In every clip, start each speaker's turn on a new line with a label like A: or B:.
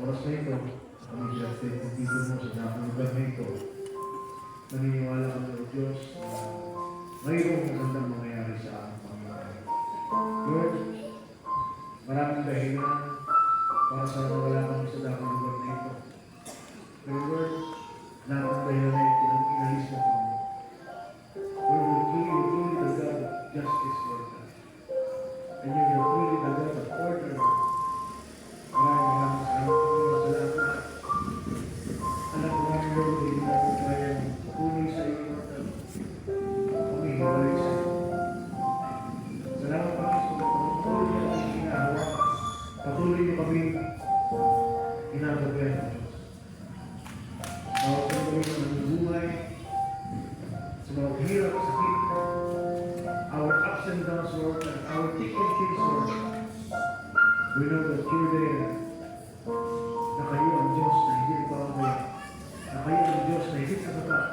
A: oras na ito, kami siya sa dito mo sa napalugan na ito, naniniwala kami o Diyos na mayroong magandang mangyayari sa aming Panginoon. Lord, maraming dahilan para sa wala kami sa napalugan na ito. Pero Lord, lahat ng dahilan na ito ang inalis mo kami. Lord, you're truly the God of justice, Lord God. And you're truly the God of order, Lord. Maraming salamat alam ko namin, Lord, hindi namin kayang patuloy sa iyo, Lord God. Kami hiwalay sa iyo. Salamat pa sa patuloy na kami hinahawa. Patuloy na kami ginagabayan ng Diyos. Bawat patuloy na ng buhay, sa mga hirap, sakit, our ups and downs, Lord, and our thick and thin, Lord. We know that you're there, na kayo ang Diyos na hindi nagpapabaya, na kayo ang Diyos na higit sa tapat.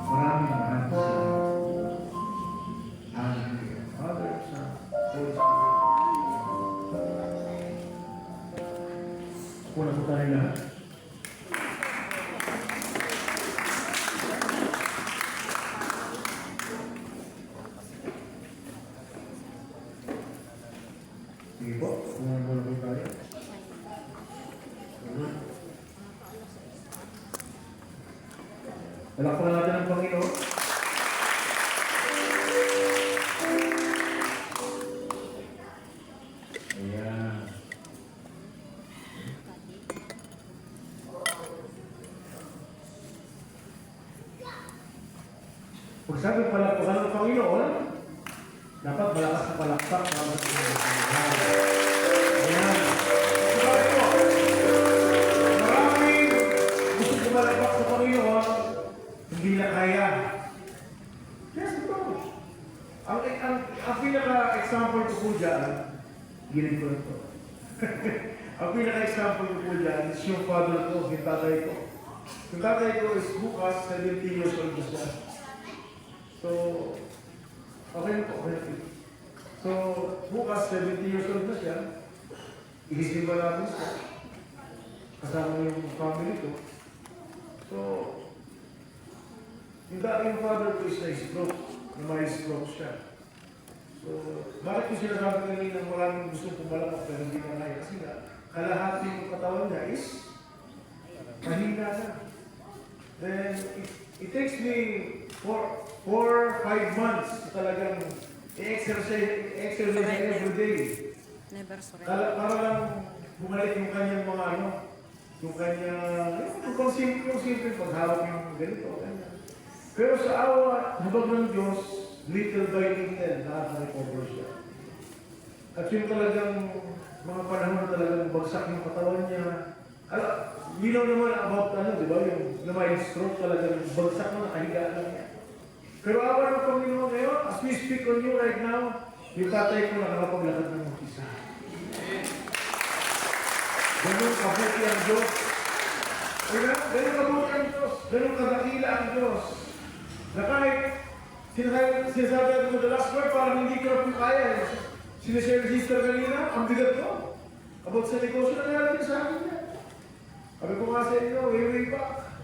A: Maraming salamat. Hallelujah. Father, Son, Holy Spirit. Ako na po tayo lahat. Sige po, kung muna po tayo. Palakpakan natin ang Panginoon. Ayan. Pag sabi palakpakan ng Panginoon, dapat malakas na palakpak para sa Panginoon. Ayan. Sabi ko, maraming gusto kumalakpak sa Panginoon, hindi na kaya. Yes, bro. Ang pinaka-example ko po dyan, gilid ko na ito. Ang pinaka-example ko po dyan is yung father ko, yung tatay ko. Yung tatay ko is bukas, 70 years old na siya. So, okay na po, okay na. So, bukas, 70 years old na siya. Ihisimba namin siya. Kasama yung family ko. So, yung dating father ko is na-stroke, na may stroke siya. So, bakit ko sinasabi kanina maraming gustong pumalakap pero hindi na kaya? Kasi nga, kalahati yung katawan niya is mahina na. Then, it takes me 4-5 months talagang i-exercise every day.
B: Never surrender.
A: Para lang bumalik yung kanyang mga yung kanyang, yung simple paghawak yung ganito, ganyan. Pero sa awa, habang ng Diyos, little by little, lahat na-recover siya. At yung talagang mga panahon na talagang bagsak yung katawan niya. You know naman about di ba? Yung na may stroke talagang bagsak na nakahiga lang niya. Pero awa ng Panginoon ngayon, as we speak on you right now, yung tatay ko nakakapaglakad ng mag-isa. Ganun kabuti ang Diyos. Ganun kabuti ang Diyos. Ganun kadakila ang Diyos. Na kahit sinasabi natin mo the last word, parang hindi ko na po kaya. Sinishare ni sister kanina, ang bigat ko. About sa negosyo na natin sa akin niya. Sabi ko nga sa inyo, way back.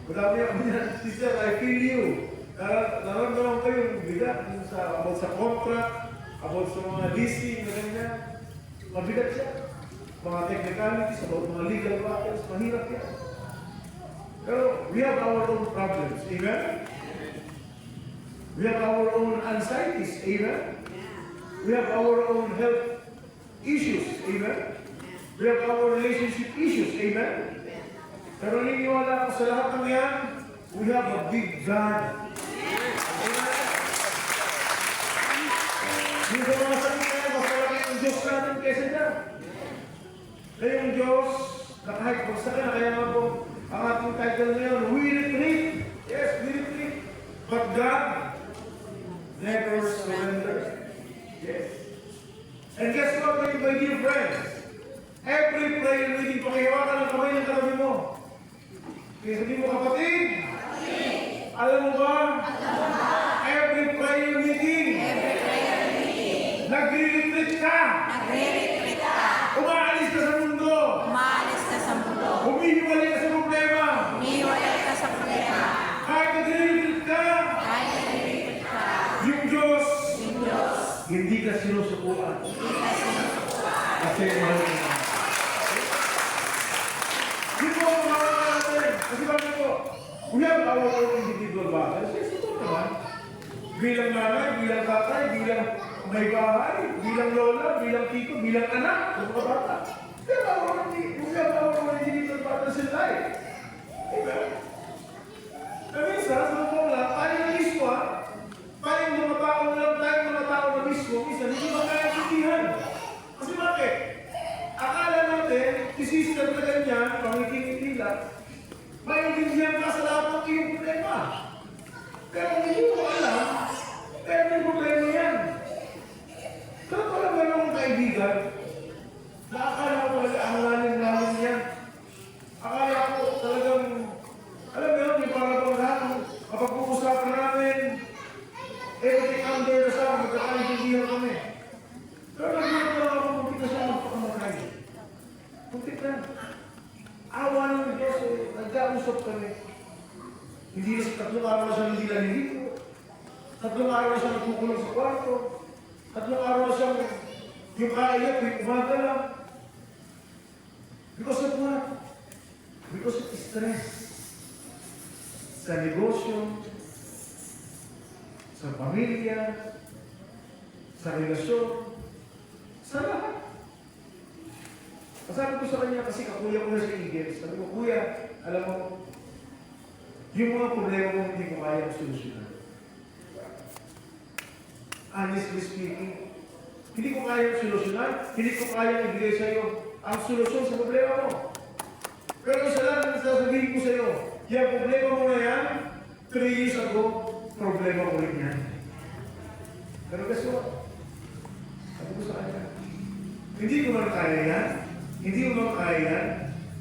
A: Madami ako niya, sister, I feel you. Naramdaman ko yung bigat about sa contract, about sa mga leasing na ganyan. Mabigat siya. Mga technicalities, about mga legal battles, mahirap yan. Pero we have our own problems, amen? We have our own anxieties, amen? We have our own health issues, amen? We have our relationship issues, amen? Pero niniwala ako sa lahat ng yan, we have a big God. Amen? Yung sa mga sakit na yan, mas malaki ang Diyos natin kaysa dyan. Kaya yung Diyos, na kahit bagsakin na kaya nga po, ang ating title ngayon, we retreat. Yes, we retreat. But God never surrenders. Yes. And guess what, my dear friends? Every prayer meeting, pakihawakan ang kamay ng katabi mo. Kaya sabi mo, kapatid, alam mo ba? Every prayer meeting, nagre-retreat ka. Umaalis ka sa mundo. Kasi mahal ko na. Hindi po ang mga natin. Kasi bakit po, we have our own individual battles. Yes, ito naman. Bilang nanay, bilang tatay, bilang may bahay, bilang lola, bilang tito, bilang anak, ng mga bata. We have our own individual battles in life. Amen? Na minsan, sa mga lang, tayo na mismo ha, tayong mga tao na mismo, minsan, hindi makaintindihan. Kasi bakit? Akala natin, si sister na ganyan, pangiting-ngiti lang, maintindihan ka sa lahat ng iyong problema. Pero hindi mo alam, kaya may problema yan. Pero pala ba yung kaibigan, na akala ko talaga ang lalim-lalim yan. Akala ko talagang, alam mo yun, yung parang lahat, kapag puusapan namin, everything under the sun, magkakaintindihan kami. Pero nagiging lang ako, muntik na siya magpakamatay. Muntik na. Awa ng Diyos, nagkausap kami. Hindi na tatlong araw na siya hindi nalilito. Tatlong araw na siya nagkukulong sa kwarto. Tatlong araw na siya yung kaiyak, yung umaga lang. Because of what? Because of stress. Sa negosyo, sa pamilya, sa relasyon, sa lahat. Sabi ko sa kanya, kasi kakuya ko na sa Eagles, sabi ko, Kuya, alam mo, yung mga problema mo hindi ko kaya solusyonan. Honestly speaking, hindi ko kaya solusyonan, hindi ko kaya ibigay sa iyo ang solusyon sa problema mo. Pero isa lang ang sasabihin ko sa iyo, yung problema mo na yan, 3 years ago, problema ko rin yan. Pero guess what? Sabi ko sa kanya, hindi ko man kaya yan, hindi ko man kaya yan,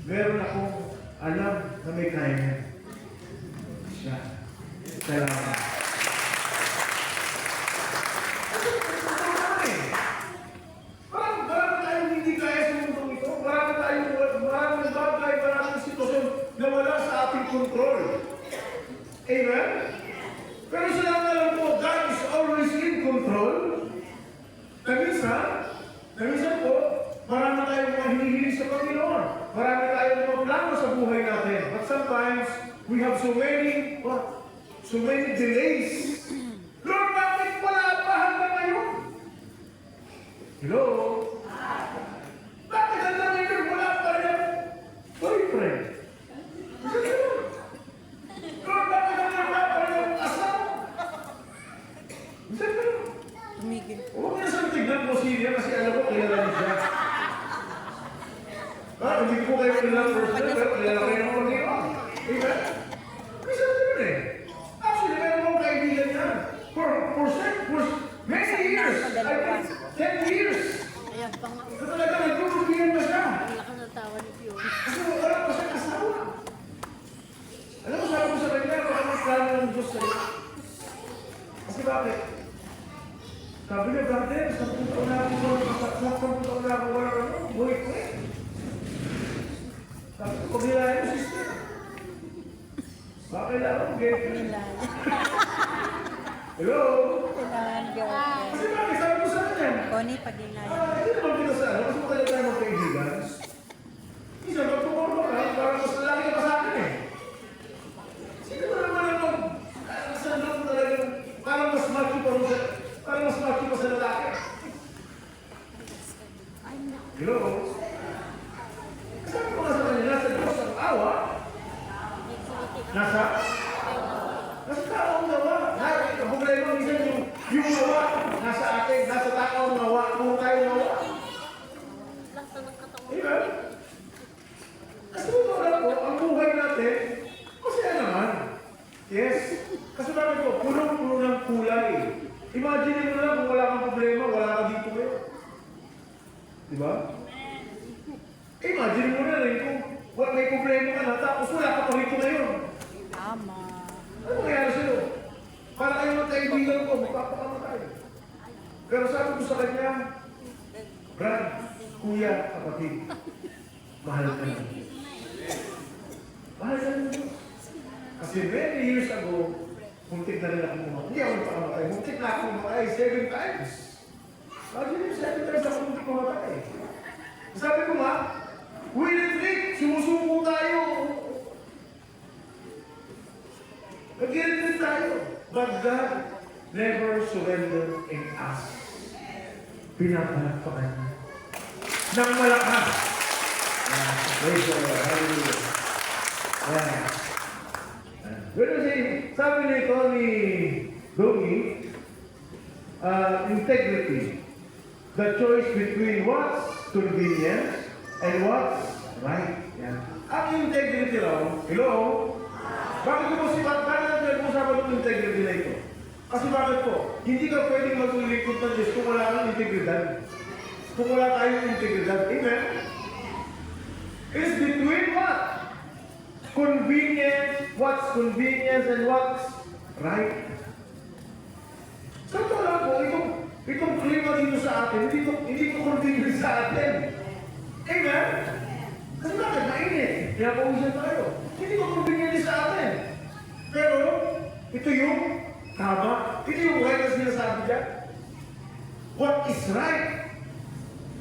A: meron akong alam na may kaya yan. Siya. Salamat. Marami tayong hindi kaya sa mundong ito. Maraming bagay, maraming sitwasyon na wala sa ating kontrol. Amen? Pero sa lang alam ko, God is always in control. Na minsan po, marami tayong mga hinihiling sa Panginoon. Marami tayong mga plano sa buhay natin. But sometimes, we have so many delays. Lord, bakit wala pa hanggang ngayon? Hello? Bakit hanggang ngayon wala pa rin boyfriend? Lord, bakit hanggang wala pa rin asawa?
B: Tumigil.
A: Huwag na siyang tignan mo siya kasi alam ko kilala niya siya. Hindi ko kayo kilala pero kilala kayo ng Panginoon. Diba? Kasi ano eh. Actually, meron mong kaibigan niya. For many years. I think 10 years.
B: Ayan pa nga.
A: So talaga nagtutulungan pa siya.
B: Ang lakas ng tawa ni Pio.
A: Kasi wala pa siya kasawa. Alam mo, sabi ko sa kanya, baka mas plano ng Diyos sa'yo. Kasi bakit? Sabi niya, brother, 10 taon na ako wala ka mo, boyfriend. Sabi ko, paghilayan mo, sister. Baka kailangan mo, girlfriend. Hello?
B: Kailangan girlfriend.
A: Kasi bakit? Sabi ko sa kanya.
B: Connie, paghilayan.
A: Hindi naman kita sa ano, kasi matagal tayo magkaibigan. Isa, magpuporma ka, parang mas lalaki ka pa sa akin eh. Sino ba naman ako? Saan lang talagang, parang mas macho pa sa lalaki. Hello? Sabi ko nga sa kanya, nasa Diyos ang awa. Nasa taong nawa. Ang problema minsan yung nawa, nasa atin, nasa taong nawa, kung tayo nawa. Diba? Kasi wala po, ang buhay natin, masaya naman. Yes. Kasi bakit po, punong-puno ng kulay. Imagine mo lang kung wala kang problema, wala ka dito ngayon. Diba? Imagine mo na rin kung may problema ka na, tapos wala ka pa rito ngayon.
B: Tama.
A: Ano mangyayari sa'yo? Para kayo ng kaibigan ko, magpapakamatay. Pero sabi ko sa kanya, Brad, kuya, kapatid, mahal ka na. Mahal ka na. Kasi many years ago, muntik na rin ako kumamatay. Hindi ako nagpakamatay. Muntik na ako kumamatay 7 times. Imagine 7 times ako muntik kumamatay. Sabi ko nga, we retreat, sumusuko tayo. Nag-retreat tayo. But God never surrender in us. Pinapalakpakan niya. Nang malakas. Praise the Lord. Hallelujah. Yeah. Pero sabi nito ni Dogi, integrity. The choice between what's convenient and what's right. Yan. Ang integrity raw, hello? Bakit ko si bakit nag-usapan ng integrity na ito? Kasi bakit po? Hindi ka pwedeng maglilingkod ng Diyos kung wala kang integridad. Kung wala tayong integridad. Amen? It's between what? Convenience and what's right. Sa ito lang po, itong klima dito sa atin, hindi ko convenient sa atin. Amen? Kasi bakit? Mainit. Kaya pauwisan tayo. Hindi ko convenient sa atin. Pero, ito yung tama. Ito yung right na sinasabi dyan. What is right?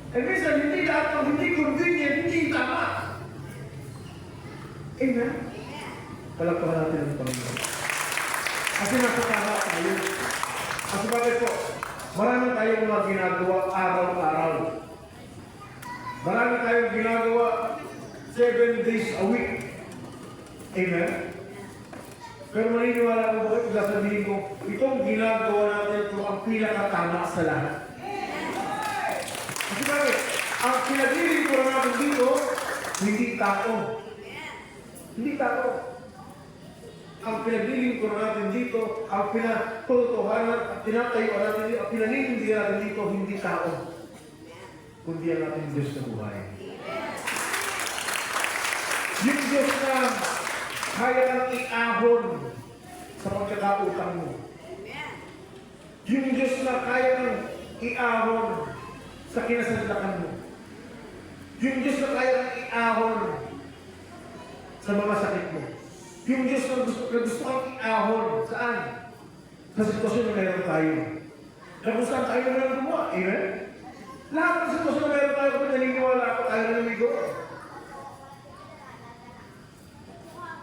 A: And minsan, hindi lahat ng hindi convenient, hindi tama. Amen? Palagpakan natin ang Panginoon. Kasi nakatama tayo. Kasi bakit po? Marami tayong mga ginagawa araw-araw. Marami tayong ginagawa 7 days a week. Amen? Pero maniniwala ko ba ito, sasabihin ko, itong ginagawa natin ito ang pinakatama sa lahat. Kasi bakit? Ang pinagdiling ko natin dito, hindi tao. Hindi tao. Ang pinagdiling ko natin dito, ang pinatutuhanan at tinatayuan natin dito, ang pinaninindihan natin dito, hindi tao. Kundi ang ating Diyos na buhay. Yung Diyos na kaya kang iahon sa pagkakautang mo. Yung Diyos na kaya kang iahon sa kinasandakan mo. Yung Diyos na kaya kang iahon sa mga sakit mo. Yung Diyos na gusto kang iahon saan? Sa sitwasyon na meron tayo. Na kung saan tayo na meron gumawa. Amen? Lahat ng sitwasyon na meron tayo, kung naniniwala ako tayo na namigo.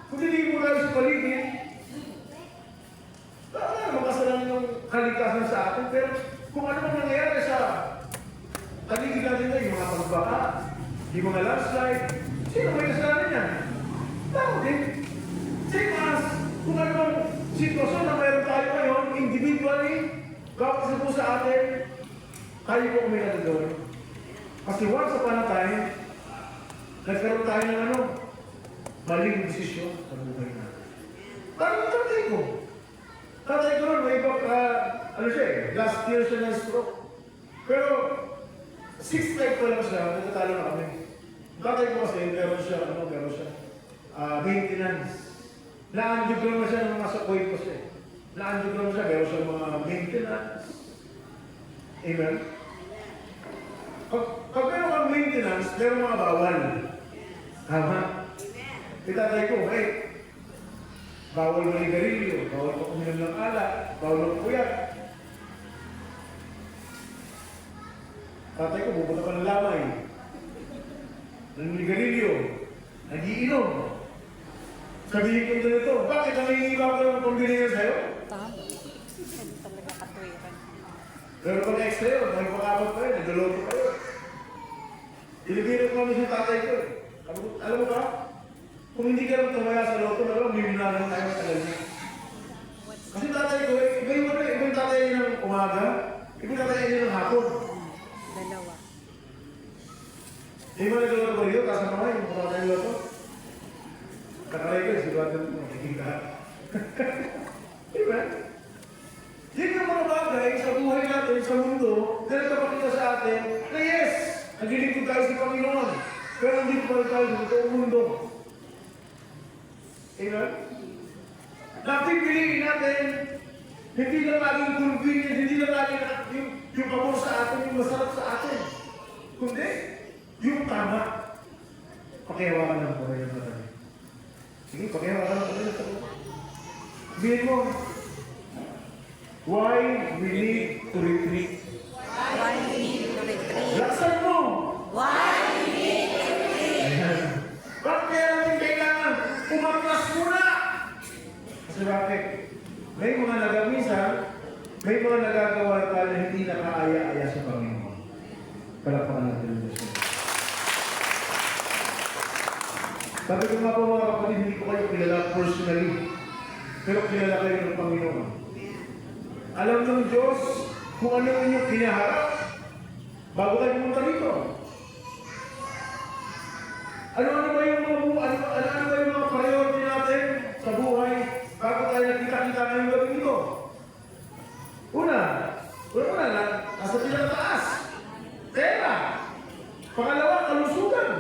A: Kung hindi mo tayo sa paligid, wala naman kasalanan yung kalikasan sa atin. Pero kung ano man nangyayari sa paligid natin na, yung mga pagbaka, yung mga landslide, sino may kasalanan yan? Tao din. Same as, kung ano mang sitwasyon na mayroon tayo ngayon, individually, kapag po sa atin, tayo po kami nagagawin. Kasi once upon a time, nagkaroon tayo ng ano, maling desisyon sa buhay natin. Parang tatay ko. Tatay ko rin, may iba, ano siya eh, last year siya na stroke. Pero, 6th life pa lang siya, nagtatalo na kami. Tatay ko kasi, meron siya, maintenance. Na-angiograma na siya ng mga sakoy ko siya. Na-angiograma siya, meron siya mga maintenance. Amen? Pag meron kang maintenance, meron mga bawal. Tama? Itatay ko, bawal manigarilyo, bawal pa kuminom ng alak, bawal magpuyat. Tatay ko, pupunta pa ng lamay. Naninigarilyo, nagiinom. Sabihin ko nito, bakit nangingiba ko ng pambili sa'yo?
B: Tama. Hindi talaga katwiran.
A: Pero pag extra yun, may pang-apat pa yun, nagdaloto pa yun. Ilibiro ko namin yung tatay ko eh. Alam mo ba? Kung hindi ka lang tumaya sa loto, bibinalan tayo sa tagal niya. Kasi tatay ko, iba yung tatay niya ng umaga, iba yung tatay niya ng hapon.
B: Dalawa.
A: Di ba nagdaloto ba rin? Kasama nga yung tatay ng loto. Kakaray ko, sigurado mo, makikita. Diba? Yun yung mga bagay sa buhay natin, sa mundo, na nagpapakita sa atin na yes, naglilingkod tayo sa Panginoon. Pero hindi pa tayo sa buong mundo. Amen? Napipiliin natin, hindi lang laging convenient, hindi lang laging yung pabor sa atin, yung masarap sa atin. Kundi, yung tama. Pakihawakan ng buhay ng mata. Sige, pakihawakan ng buhay ng mata. Sabihin mo, why we need to retreat.
B: Why we need to retreat?
A: Laksan mo!
B: Why
A: umatras muna! Kasi bakit? May mga nagamisan, may mga nagagawa tayo na hindi nakaaya-aya sa Panginoon. Palakpakan natin ang Diyos. Sabi ko nga po mga kapatid, hindi ko kayo kilala personally. Pero kilala kayo ng Panginoon. Alam ng Diyos kung ano ang inyong kinaharap bago kayo pumunta dito. Ano ba yung mga priority natin sa buhay bago tayo nakita-kita ngayong gabi dito? Una, nasa pinakataas. Pera. Pangalawa, kalusugan.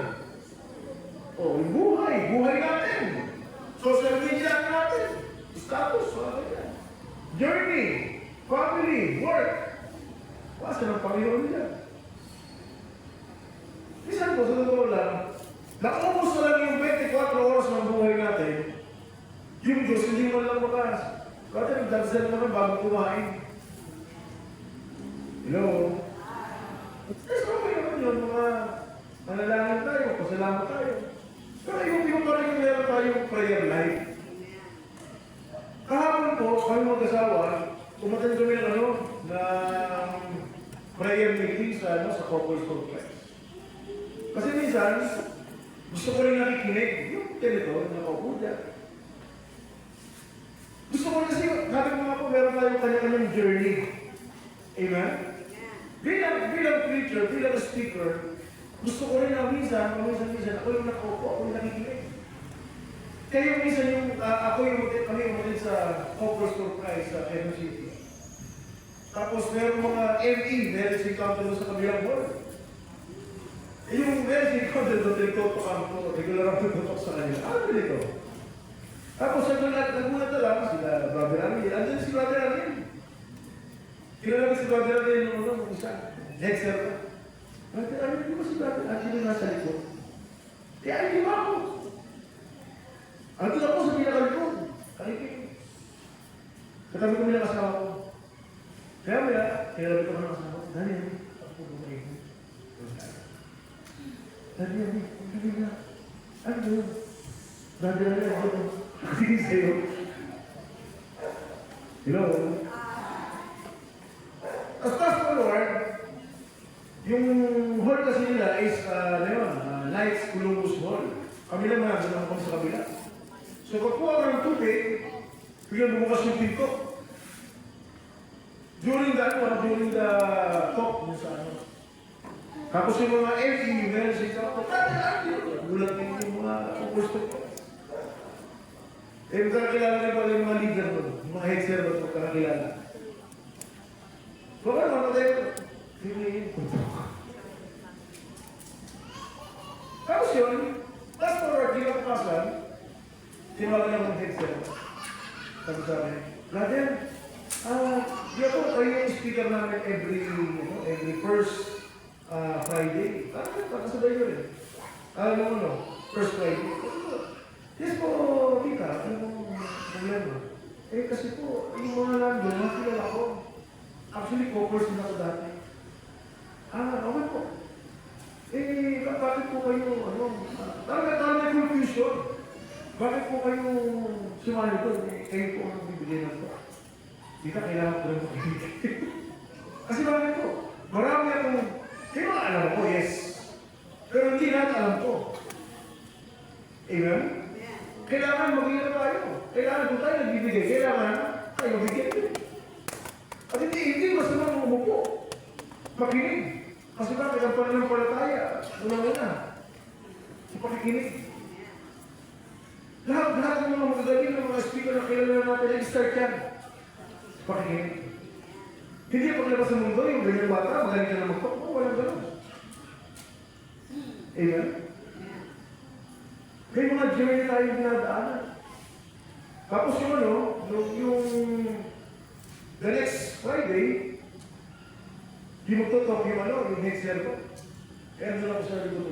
A: O, yung buhay natin. Social media natin. Status, wala yan. Journey, family, work. Wasa ng Panginoon nila. Minsan po, sa totoo lang, naubos na lang yung 24 oras ng buhay natin, yung Diyos hindi mo lang makas. Kasi nagdasal naman bago kumain. Hello? Yes, okay naman yun, mga manalangin tayo, pasalamat tayo. Pero yung pa rin meron tayong prayer life. Kahapon po, kami mag-asawa, umatin kami ng prayer meeting sa Couples for Christ. Kasi minsan, gusto ko rin nakikinig, yung teleton, nakaupo dyan. Gusto ko rin kasi, sabi ko nga po, meron tayong kanya-kanyang journey. Amen? Bilang preacher, bilang speaker, gusto ko rin na minsan, ako yung nakaupo, ako yung nakikinig. Kaya minsan yung, kami umatin sa Couples for Christ sa Quezon City. Tapos meron mga ME, meron si Council sa kabilang board. Yung version ko, nagtutok ako, regular ako tutok sa kanila. Ano dito? Tapos nagulat na lang, sila Brother Amin. Andun si Brother Amin. Kilala ko si Brother Amin nung isa. Next sir. Brother Amin, di ba si Brother Amin nasa likod? Kaya hindi ba ako? Andun ako sa pinakalikod. Kalipin. Katabi ko nila kasama ko. Kaya kilala ko ng kasama ko. Dali, ako bumalik mo. Dali, na. Ano ba yun? Brother Amin, ako ito. Tingin sa'yo. Hello? As po, Lord, yung hall kasi nila is, Knights Columbus Hall. Kami lang naman kami sa kabila. So, pagkuha ko ng tubig, biglang bumukas yung pinto. During the talk, Tapos yung mga ME, meron siya, gulat yung mga upos ko. Magkakilala rin pala yung mga leader mo, yung mga head servers magkakilala. So, ano tayo? Tapos yun, last forward, kinapasan, tinawagan ng mga head servers. Sabi sa akin, Brother, di ako kayo yung speaker namin every first Friday. Kakasabay yun eh. First Friday. Yes po, tita, ano problema? Kasi po, yung mga nandun, nakilala ko. Actually, co-course din ako dati. Okay po. Bakit po kayo, parang may confusion. Bakit po kayo sumali doon? Kayo po ang bibigyan ng po. Tita, kailangan ko rin po. Kasi bakit po? Marami akong, kayo alam ko, yes. Pero hindi natin alam ko. Amen? Kailangan mag-iingat tayo. Kailangan kung tayo nagbibigay, kailangan tayo mabigyan din. At hindi basta naman umupo. Makinig. Kasi bakit ang pananampalataya? Una-una. Sa pakikinig. Lahat ng mga magagaling ng mga speaker na kailangan natin ay start yan. Pakikinig. Hindi paglabas sa mundo, yung ganyan bata, magaling ka na mag-talk. Walang gano'n. Amen? May mga journey tayo dinadaanan. Tapos yung the next Friday, di magtotalk yung next year ko. Kaya doon ako sa likod.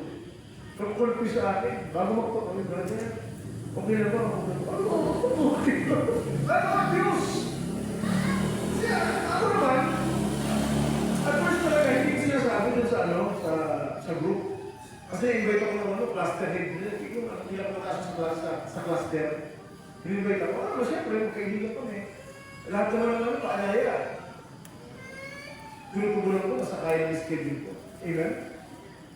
A: Pag-confuse sa akin, bago magtalk kami, brother, okay na ba? Okay na ba? Confuse! Kasi ako naman, at first talaga, hindi sinasabi dun sa group. Kasi invite ako ng ano, cluster head. Yung ilang mataas sa cluster. In-invite ako. Ano, siyempre, magkaibigan kami. Lahat naman ng ano, paanaya. Pinutubulan ko, nasa kaya ng schedule ko. Amen?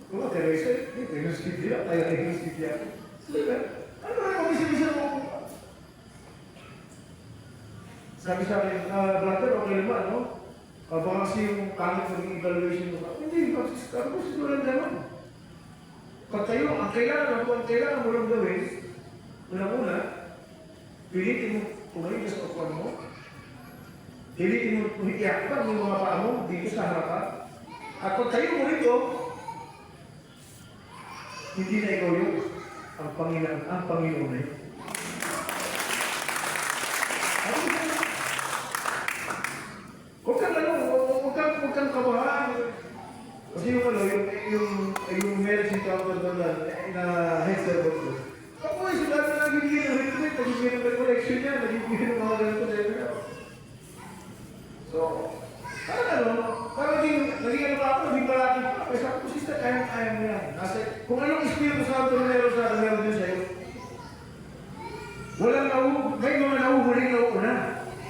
A: Kung nga, Teresa, hindi, yung schedule lang, kaya na yung schedule ako. Amen? Ano na, mag-isa-isa mo? Sabi sa akin, brother, okay naman, no? Baka kasi yung pangit ng evaluation mo. Hindi, ako siguro lang naman. Pag tayo, ang kailangan mo lang gawin, una-una, pilitin mo tumayo sa upuan mo, pilitin mo iakpan yung mga paa mo dito sa harapan, at pag tayo mo rito, hindi na ikaw yun, ang Panginoon na yun. Huwag kang kabahan. Kasi yung marriage encounter na headset ko. Ako ay sila na nagiging ng ritual, nagiging ng recollection niya, nagiging ng mga ganito sa ito. So, parang naging ano pa ako, naging malaki pa. Kaya sabi ko, sister, kaya mo yan. Kasi kung anong Espiritu Santo na meron din sa'yo, may mga nahuhuling nauuna.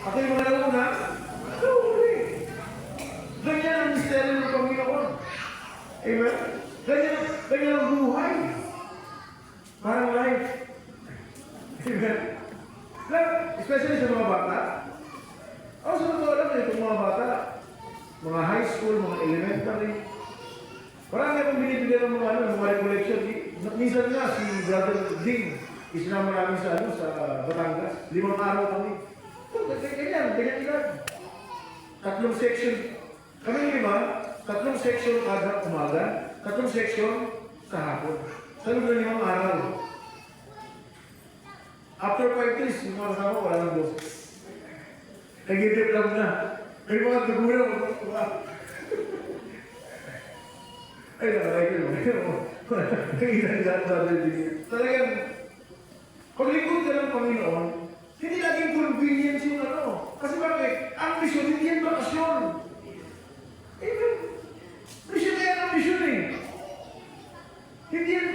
A: Ako yung mga nauuna, nahuhuli. Ganyan ang misteryo ng Panginoon. Amen? Ganyan ang buhay. Parang life. Amen? Especially sa mga bata. Ako sa totoo alam na itong mga bata, mga high school, mga elementary, marami akong binibigyan ng mga recollection. Minsan nga, si Brother Ding, isinama namin sa Batangas. 5 araw kami. Ganyan ilan. 3 section. Kami 5, 3 section kada umaga, 3 section sa hapon. Sa loob ng 5 araw. After 5 days, yung mga kasama, wala nang boses. Nag-idip lang na. May mga dugulang. Ay, nakakay ko. Talagang, paglingkod ka ng Panginoon, hindi laging convenience yung ano. Kasi bakit? Ang mission, hindi yan bakasyon. Amen. Mission na yan ang mission eh. Hindi yan.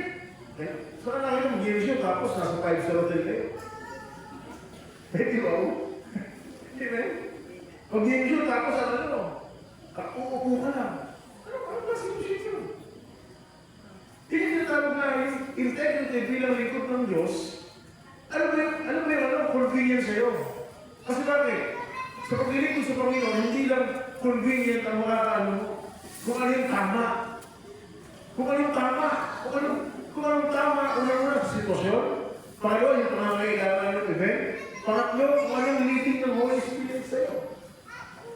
A: Saan na kayo mag-mission tapos nasa 5-star hotel kayo? Di ba? Amen. Mag-mission tapos ano? Uupo ka lang. Ano kasi mission yun? Hindi tinatawag na yung integrity bilang lingkod ng Diyos. Ano ba yung convenience sa'yo? Kasi bakit? Sa paglilingkod sa Panginoon, hindi lang convenient ang makakaano mo. Kung ano yung tama. Kung anong tama, unang-una sa sitwasyon. Pangalawa, yung pangangailangan ng event. Pangatlo, kung anong leading ng Holy Spirit sa'yo.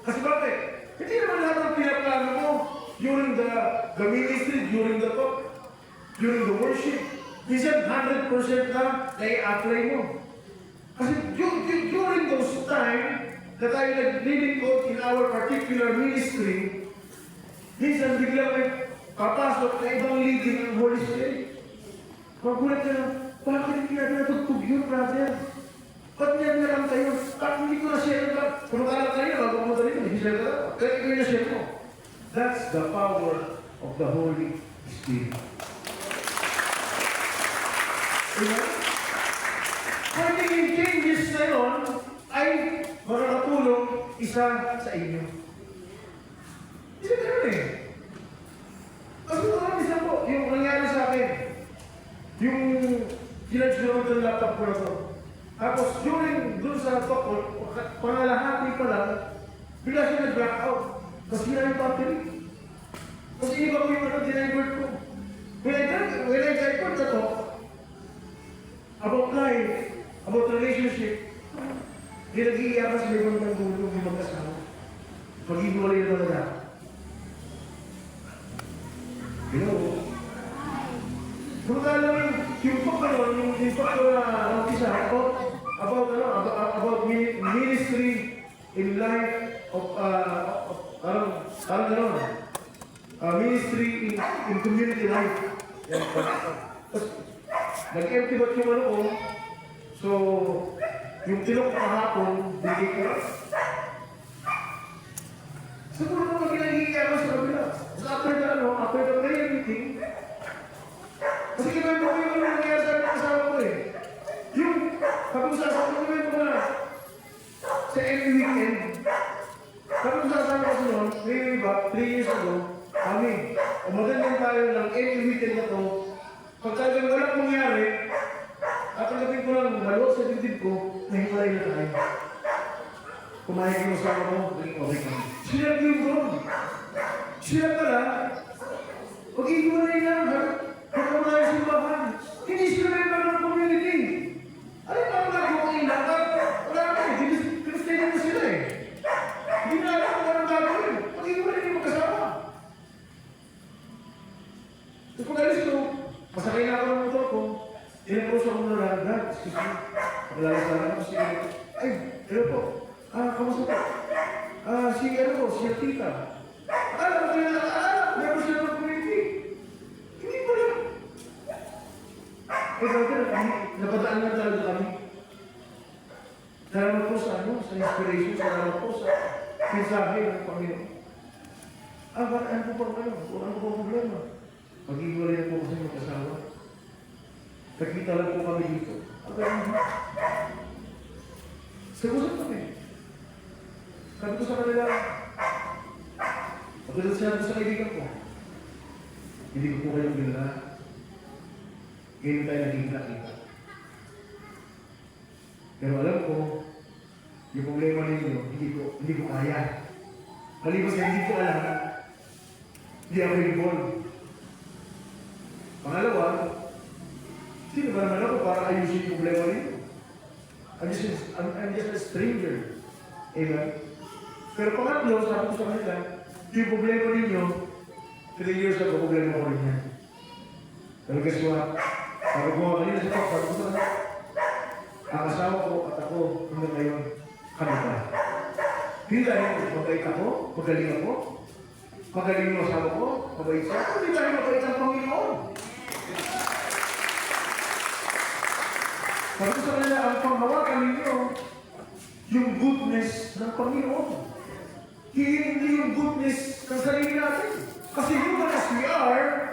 A: Kasi bakit? Hindi naman lahat ng pinaplano mo during the ministry, during the talk, during the worship. Minsan 100% na nai-apply mo. Kasi during those time na tayo naglilingkod in our particular ministry, minsan biglang may papasok na ibang leading ng Holy Spirit. Magulat ka na, bakit hindi natin natugtog yun, brother? Ba't niya lang tayo? Bakit hindi ko na-share ba? Kung makalang tayo, magpapunta rin, hindi share ka na. Kaya ikaw yung na-share mo. That's the power of the Holy Spirit. Amen? Pwedeng yung changes na yun ay makakatulong isa sa inyo. Isa ka eh. Kasi isa po, yung nangyari sa akin, yung ginadyo naman ng laptop ko na to. Tapos during dun sa talk ko, pangalahati pa lang, bigla siya nag-blackout. Kasi na yung battery. Kasi iba ko yung dinivert ko. When I divert na to, about life, about relationship, hindi nag-iiyakas sa ibang ng gulo ng mag-asawa. Mag-iwalay na talaga. You know, kung alam yung pagkaroon na umpisa about ministry in life of ministry in community life. Nag-empty ba't yung ano ko? So, yung tinok na kahapon, bigay ko. Siguro naman ginagigyan ko sa kabila. After the prayer meeting, ko yung nangyayari sa amin kasama ko eh. Yung, pag-usasabi ko na sa every weekend, pag-usasabi ko noon, ngayon iba, 3 years ago, kami, umagan din tayo ng every weekend na to. Pag talagang walang mangyari, at tanggapin ko lang, maluwag sa dibdib ko, nahiwalay na tayo. Kumahin ko sa ako, naging okay kami. Sila yung doon. Sila pala, pag-iwalay na, kung mga yung simbahan, hindi sila member ng community. Ano ba ang nagawin na? Wala na eh, Christian na sila eh. Hindi na alam kung anong gagawin. Pag-iwalay na magkasama. Tapos pag alis ko, masakay na ako ng motor ko, tinapos ako ng ragdag. Excuse me. Paglalasara ako siya. Ay, hello po. Kamusta po? Si tita. Alam ko sila nakaalala. Meron sila ng community. Hindi ko lang. Brother, napadaan na talaga kami. Salamat po sa inspiration. Salamat po sa mensahe ng Panginoon. Bakit ano po ba kayo? Ano po ba problema? Mag-iwalay na po kasi mag-asawa. Nakita lang po kami dito. Sagusan kami. Sabi ko sa kanila, pagkatapos sinabi ko sa kaibigan ko, hindi ko po kayong binala. Ngayon tayo naging nakita. Pero alam ko, yung problema ninyo, hindi ko kaya. Maliban sa hindi ko alam, hindi ako involved. Pangalawa, sino ba naman ako para ayusin yung problema ninyo? I'm just a stranger. Amen? Pero pangatlo, sabi ko sa kanila, yung problema ninyo, 3 years ago, problema ko rin yan. Pero guess what? Sabi ko kanina sa talk, sabi ko sa kanila, ang asawa ko at ako, hanggang ngayon, kami pa. Hindi dahil mabait ako, magaling ako, magaling yung asawa ko, mabait siya, hindi dahil mabait ang Panginoon. Sabi ko sa kanila, ang panghawakan ninyo, yung goodness ng Panginoon. Hindi yung goodness ng sarili natin. Kasi human as we are,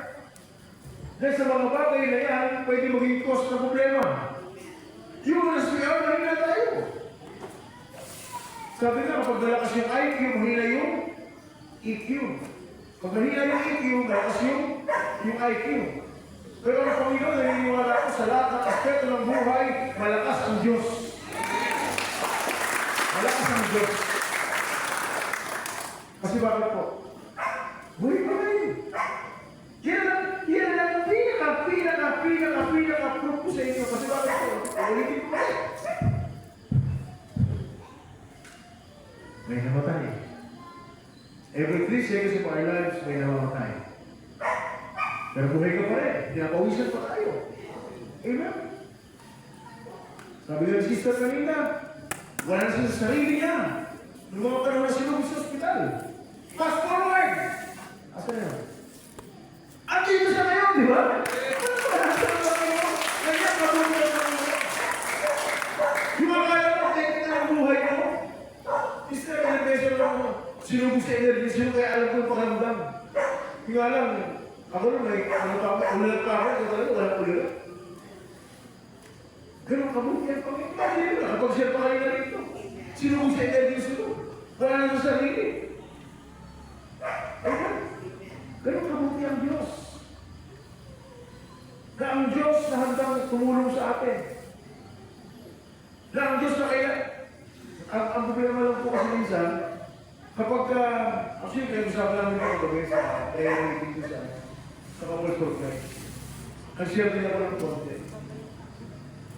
A: dahil sa mga bagay na yan, pwede maging cause ng problema. Human as we are, mahina tayo. Sabi nga, kapag nalakas yung IQ, mahina yung EQ. Pag mahina yung EQ, malakas yung IQ. Pero ang Panginoon, naniniwala ko sa lahat ng aspeto ng buhay, malakas ang Diyos. Malakas ang Diyos. Kasi bakit po? Buhay pa kayo. Yan ang pinaka-proof ko sa inyo. Kasi bakit po? Ulitin ko kayo. May namatay. Every 3 seconds of our lives, may namamatay. Pero buhay ka pa rin. Pinapawisan pa tayo. Amen? Sabi ng sister kanina, wala na siya sa sarili niya. Nung mga panahon na sinubos sa ospital. Fast forward! Asa na yun? At dito siya ngayon, di ba? Ganyan, mabuhay na Panginoon. Yung mga kaya mo, teknik na ang buhay mo. Sister, ilang beso lang mo. Sinubos sa energy, sino kaya alam ko yung pakiramdam? Yung alam, ako na may, ulat pa ako, ito talaga, walang ulit. Ganun kabuti ang Panginoon. Bakit na? Kapag siya pa kayo na rito, sinubos sa energy sino? Wala na sa sarili. Ayan. Ganun kabuti ang Diyos. Na ang Diyos na handang tumulong sa atin. Na ang Diyos na kaya, ang problema lang po kasi minsan, kapag, actually, kayo usapan namin ito kagabi sa prayer meeting ko sa Kapol's Court. Nag-share din ako ng konti.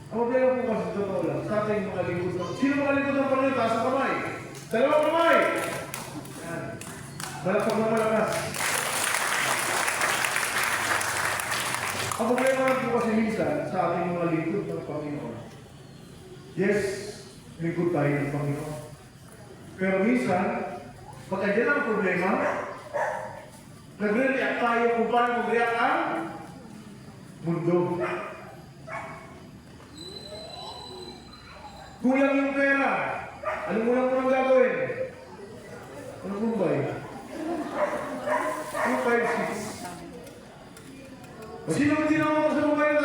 A: Ang problema po kasi totoo lang, sa ating mga lingkod ng... Sino mga lingkod ng Panginoon? Taas ang kamay. Dalawang kamay! Yan. Malapag na malakas. Ang problema lang po kasi minsan sa ating mga lingkod ng Panginoon. Yes, lingkod tayo ng Panginoon. Pero minsan, pag andyan ang problema, nagre-react tayo kung paano mag-react ang mundo. Kulang yung pera. Ano mo lang po gagawin? Ano po ba yun? 2, 5, 6. Sino hindi naman ako sa mobile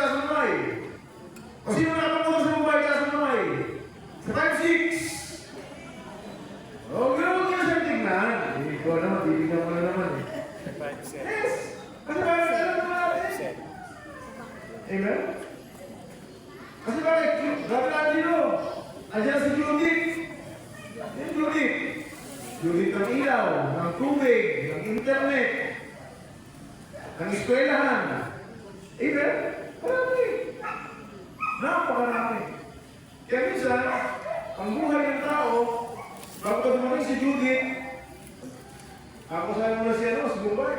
A: Amen? Kasi bakit? Grabe na dito. Andiyan si Judith. Yung Judith. Judith ng ilaw, ng tubig, ng internet, ng eskwelahan. Amen? Marami. Napakarami. Kaya minsan, ang buhay ng tao, bago ka dumating si Judith, ako sa'yo muna si ano, si Bombay.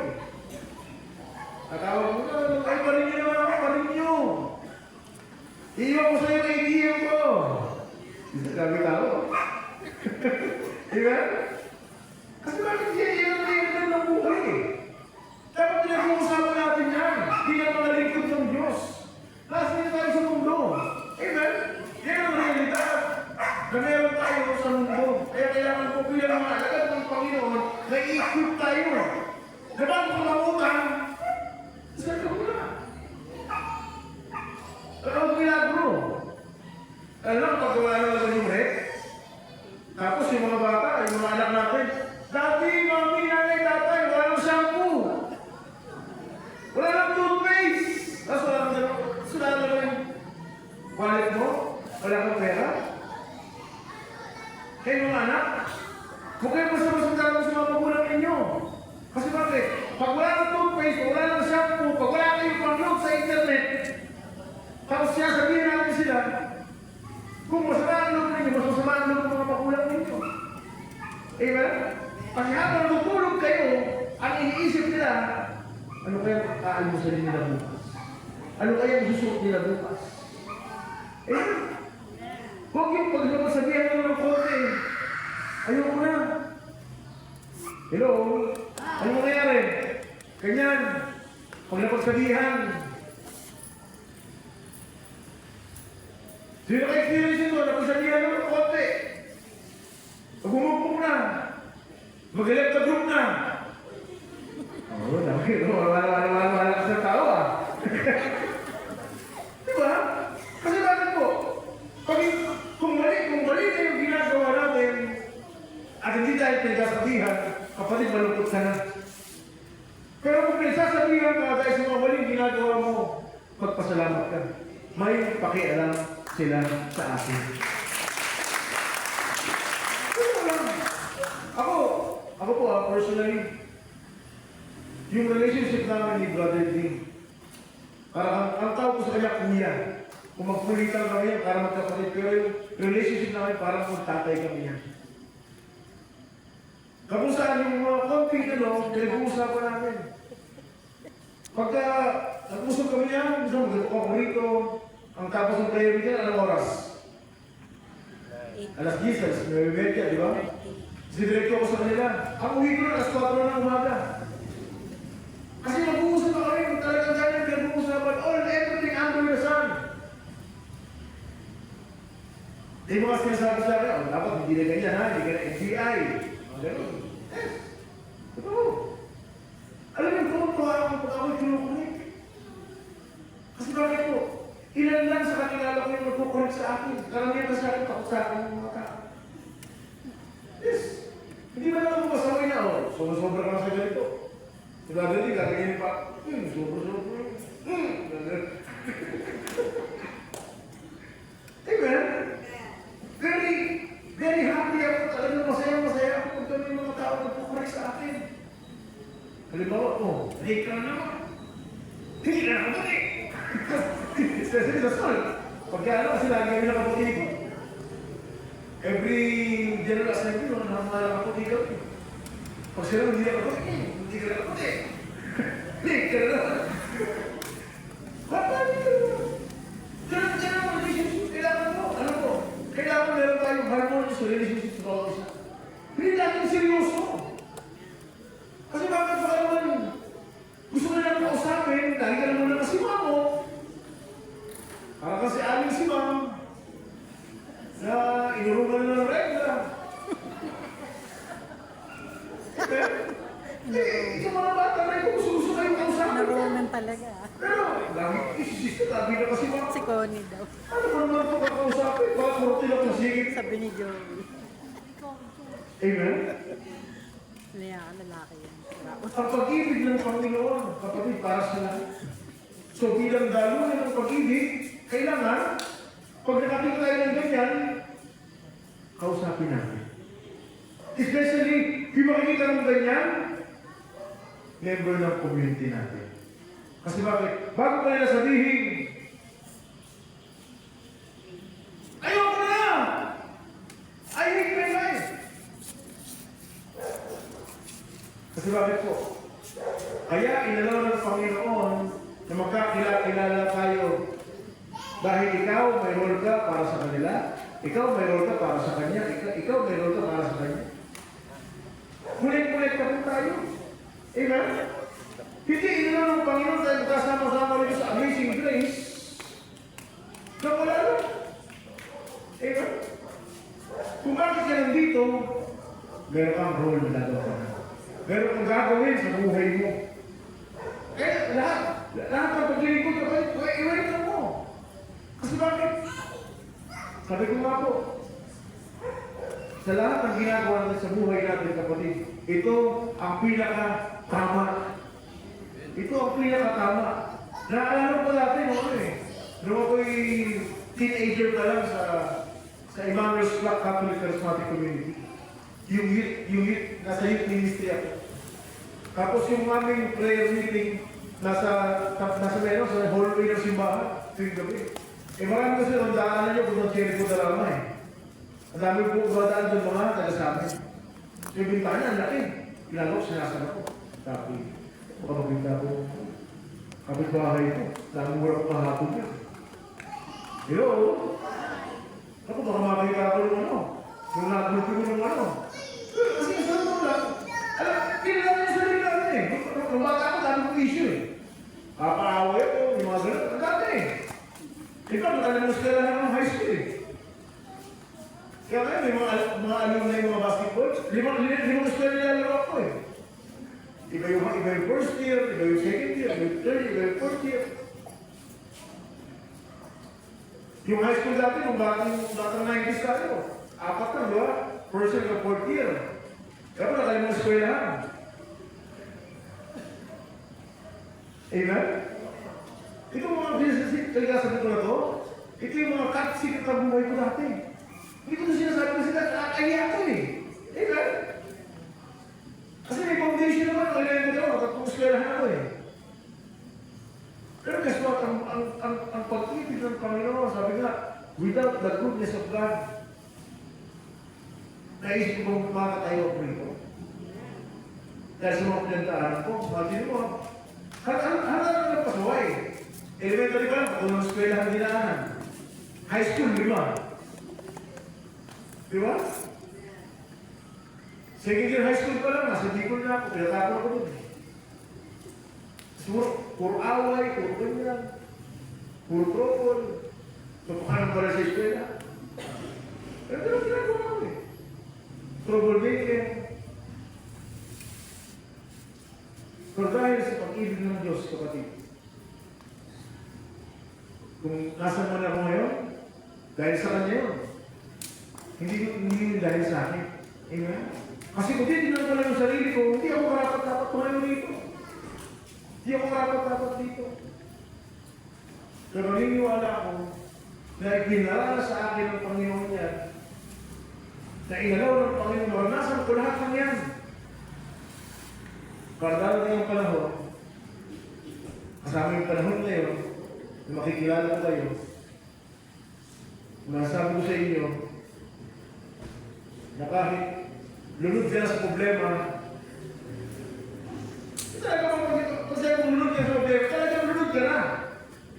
A: At tawag mo na, ay parin niyo naman ako, parin niyo. Iiwan ko sa'yo kaibigan ko. Sabi tao. Diba? Kasi bakit yan ang kaibigan ng buhay eh? Dapat pinag-uusapan natin yan. Hindi na mga lingkod ng Diyos. Nasa niya tayo sa mundo. Amen? Yan ang realidad. Na meron tayo sa mundo. Kaya kailangan po bilang mga alagad ng Panginoon na i-equip tayo. Na bago ka mautang, saan ka muna? Ano ang milagro? Alam, pag wala na lang yung rep, tapos yung mga bata, yung mga anak natin, dati, mami, nanay, tatay, wala nang shampoo. Wala nang toothpaste. Tapos wala na lang yung wallet mo, wala kang pera. Kaya mga anak, huwag kayo basta-basta sa mga magulang ninyo. Kasi bakit? Pag wala nang toothpaste, wala nang shampoo, pag wala kayong pang-load sa internet, tapos siya sabihin natin sila, kung masama ang loob ninyo, mas masama ang loob ng mga magulang ninyo. Amen? Kasi habang natutulog kayo, ang iniisip nila, ano kaya aalmusalin nila bukas? Ano kaya susuot nila bukas? Amen? Huwag yung pagsasabihan nyo ng konti. Ayoko na. Hello? Ano nangyari? Ganyan. Pag napagsabihan, sino ka-experience ito? Napagsabihan nyo ng konti. Magumupong na. Mag-elect na group na. Oo, nakit. Wala ka sa tao ah. Diba? Kasi bakit po? Kung mali na yung ginagawa natin, at hindi tayo pinagsasabihan, kapatid, malungkot ka na. Pero kung pinagsasabihan ka dahil sa mga maling ginagawa mo, magpasalamat ka. May pakialam sila sa atin. Ako po personally, yung relationship namin ni Brother D, parang ang tawag ko sa kanya, kuya. Kung magpulitan kami yan, para magkapatid, pero yung relationship namin, parang magtatay kami yan. Kapag saan yung mga konting pinag-uusapan namin. Pagka nag-usap kami yan, gusto mag-upok rito, ang tapos ng prayer meeting, anong oras? Alas 10, alas 9:30, di ba? Diretso ko sa kanila. Ang uwi ko na, alas 4 na ng umaga. Kasi mag-uusap na kami, kung talagang ganyan, pinag-uusapan, everything under the sun. Di mo kasi sinasabi sa akin, dapat hindi na ganyan ha, hindi ka na FBI. Gano'n. Yes. Totoo. Alam mo, tumutuwa ako pag ako'y kinukunik. Kasi bakit po? Ilan lang sa kakilala ko yung magkukunik sa akin. Karamihan kasi akin, takot sa akin ng mga tao. Yes. Hindi ba naman masaway na, sobra-sobra ka sa ganito. Diba din, gagawin pa, sobra-sobra. Amen? Very happy ako. Talagang masaya ako kung kami yung mga tao nagkukunik sa akin. Halimbawa, late ka na naman. Hindi na nakaputi. Especially sa school. Pagka kasi lagi kami nakaputi ko. Every general assembly, mga nakaputi kami. Pag sila hindi nakaputi, hindi ka nakaputi. Late ka na naman. Paano ka naman? Diyan ang relationship. Kailangan mo. Ano po? Kailangan meron tayong harmonious relationship sa bawat isa. Hindi natin seryoso. Kasi bakit baka naman gusto ko na lang kausapin, dahil ka naman na si Mamo. Para kasi aling si Ma'am na inurungan na ng regla. Yung mga bata na ito, gusto kayong kausapin.
B: Naroman talaga.
A: Pero, lagi isisista, tabi na kasi Ma'am.
B: Si Connie daw.
A: Ano ba naman ito kakausapin? Baka kurti lang ng sigit.
B: Sabi ni Joey.
A: Amen?
B: Niya, lalaki yan.
A: Ang pag-ibig ng Panginoon, kapatid, para sa lahat. So bilang daluyan ng pag-ibig, kailangan, pag nakakita tayo ng ganyan, kausapin natin. Especially, di makikita ng ganyan, member ng community natin. Kasi bakit? Bago ka nila sabihin, ayoko na! I hate my life! Kasi bakit po? Kaya inalaw ng Panginoon na magkakilala tayo dahil ikaw may role ka para sa kanila, ikaw may role ka para sa kanya, ikaw may role ka para sa kanya. Kulit-kulit ka po tayo. Amen? Hindi inalaw ng Panginoon tayo magkasama-sama rin sa amazing grace na wala lang. Amen? Kung bakit ka nandito, meron kang role na gagawin. Meron kang gagawin sa buhay mo. Kaya lahat ng paglilingkod ka, i-welcome mo. Kasi bakit? Sabi ko nga po, sa lahat ng ginagawa natin sa buhay natin, kapatid, ito ang pinaka-tama. Ito ang pinaka-tama. Naalala ko dati, nung ako'y teenager pa lang sa Emmanuel's Catholic Charismatic Community. Yung youth, nasa youth ministry ako. Tapos yung aming prayer meeting, nasa meron, sa hallway ng simbahan, tuwing gabi. Eh marami kasi nung daanan nyo kung nang Jericho Darama eh. Ang dami po badaan doon mga taga sa amin. So yung bintana, ang laki. Pinalok, sinasama ko. Tapi, makapagpinta ko. Kapit-bahay ko. Lamang mura ko kahapon yun. Hello? Ako baka makakita ko ng ano. Yung nagulpi mo ng ano. Kasi isa naman lang. Alam, kinilala niya sarili natin eh. Nung bata ako, dami kong issue eh. Papaaway ako, yung mga ganun. Ang dami eh. Ikaw, nakalang mo sila ng high school eh. Kaya ngayon, may mga alumni yung mga basketball. Limang sila nilalaro ako eh. Iba yung first year, iba yung second year, iba yung third, iba yung fourth year. Yung high school dati, nung batang 90s tayo, apat na, di ba? First year ka fourth year. Kaya pa nakalimang eskwelahan. Amen? Ito mga business, talaga sabi ko na to, ito yung mga katsik at buhay ko dati. Hindi ko ito sinasabi kasi nakakaya ako eh. Amen? Kasi may foundation naman, kailangan ko daw, nakatong eskwelahan ako eh. Pero guess what, ang pag-ibig ng Panginoon, sabi nga, without the goodness of God, naisip ko kung makatayo ako rito. Dahil sa mga pinagdaanan ko, imagine mo, hanggang ng pasuway. Elementary pa lang, patulong ng eskwelahan dinaanan. High school, 5. Di ba? Second year high school pa lang, nasa Bicol na ako, pinatapon ako doon. Puro away, puro ganyan, puro trouble. Napakanang pala sa eskwela. Pero ganun ginagawa ko eh. Trouble making. Pero dahil sa pag-ibig ng Diyos, kapatid, kung nasa man ako ngayon, dahil sa Kanya yun. Hindi dahil sa akin. Amen? Kasi kung titignan ko lang yung sarili ko, hindi ako karapat-dapat tumayo dito. Hindi ako karapat-dapat dito. Pero naniniwala ako na ikinala sa akin ng Panginoon niya, na inalaw ng Panginoon, maranasan ko lahat ng yan. Para darating ang panahon, kasama yung panahon na yun, na makikilala ko kayo, nasabi ko sa inyo, na kahit lunod ka na sa problema, talaga kasi kung lunod ka sa problema, talaga lunod ka na.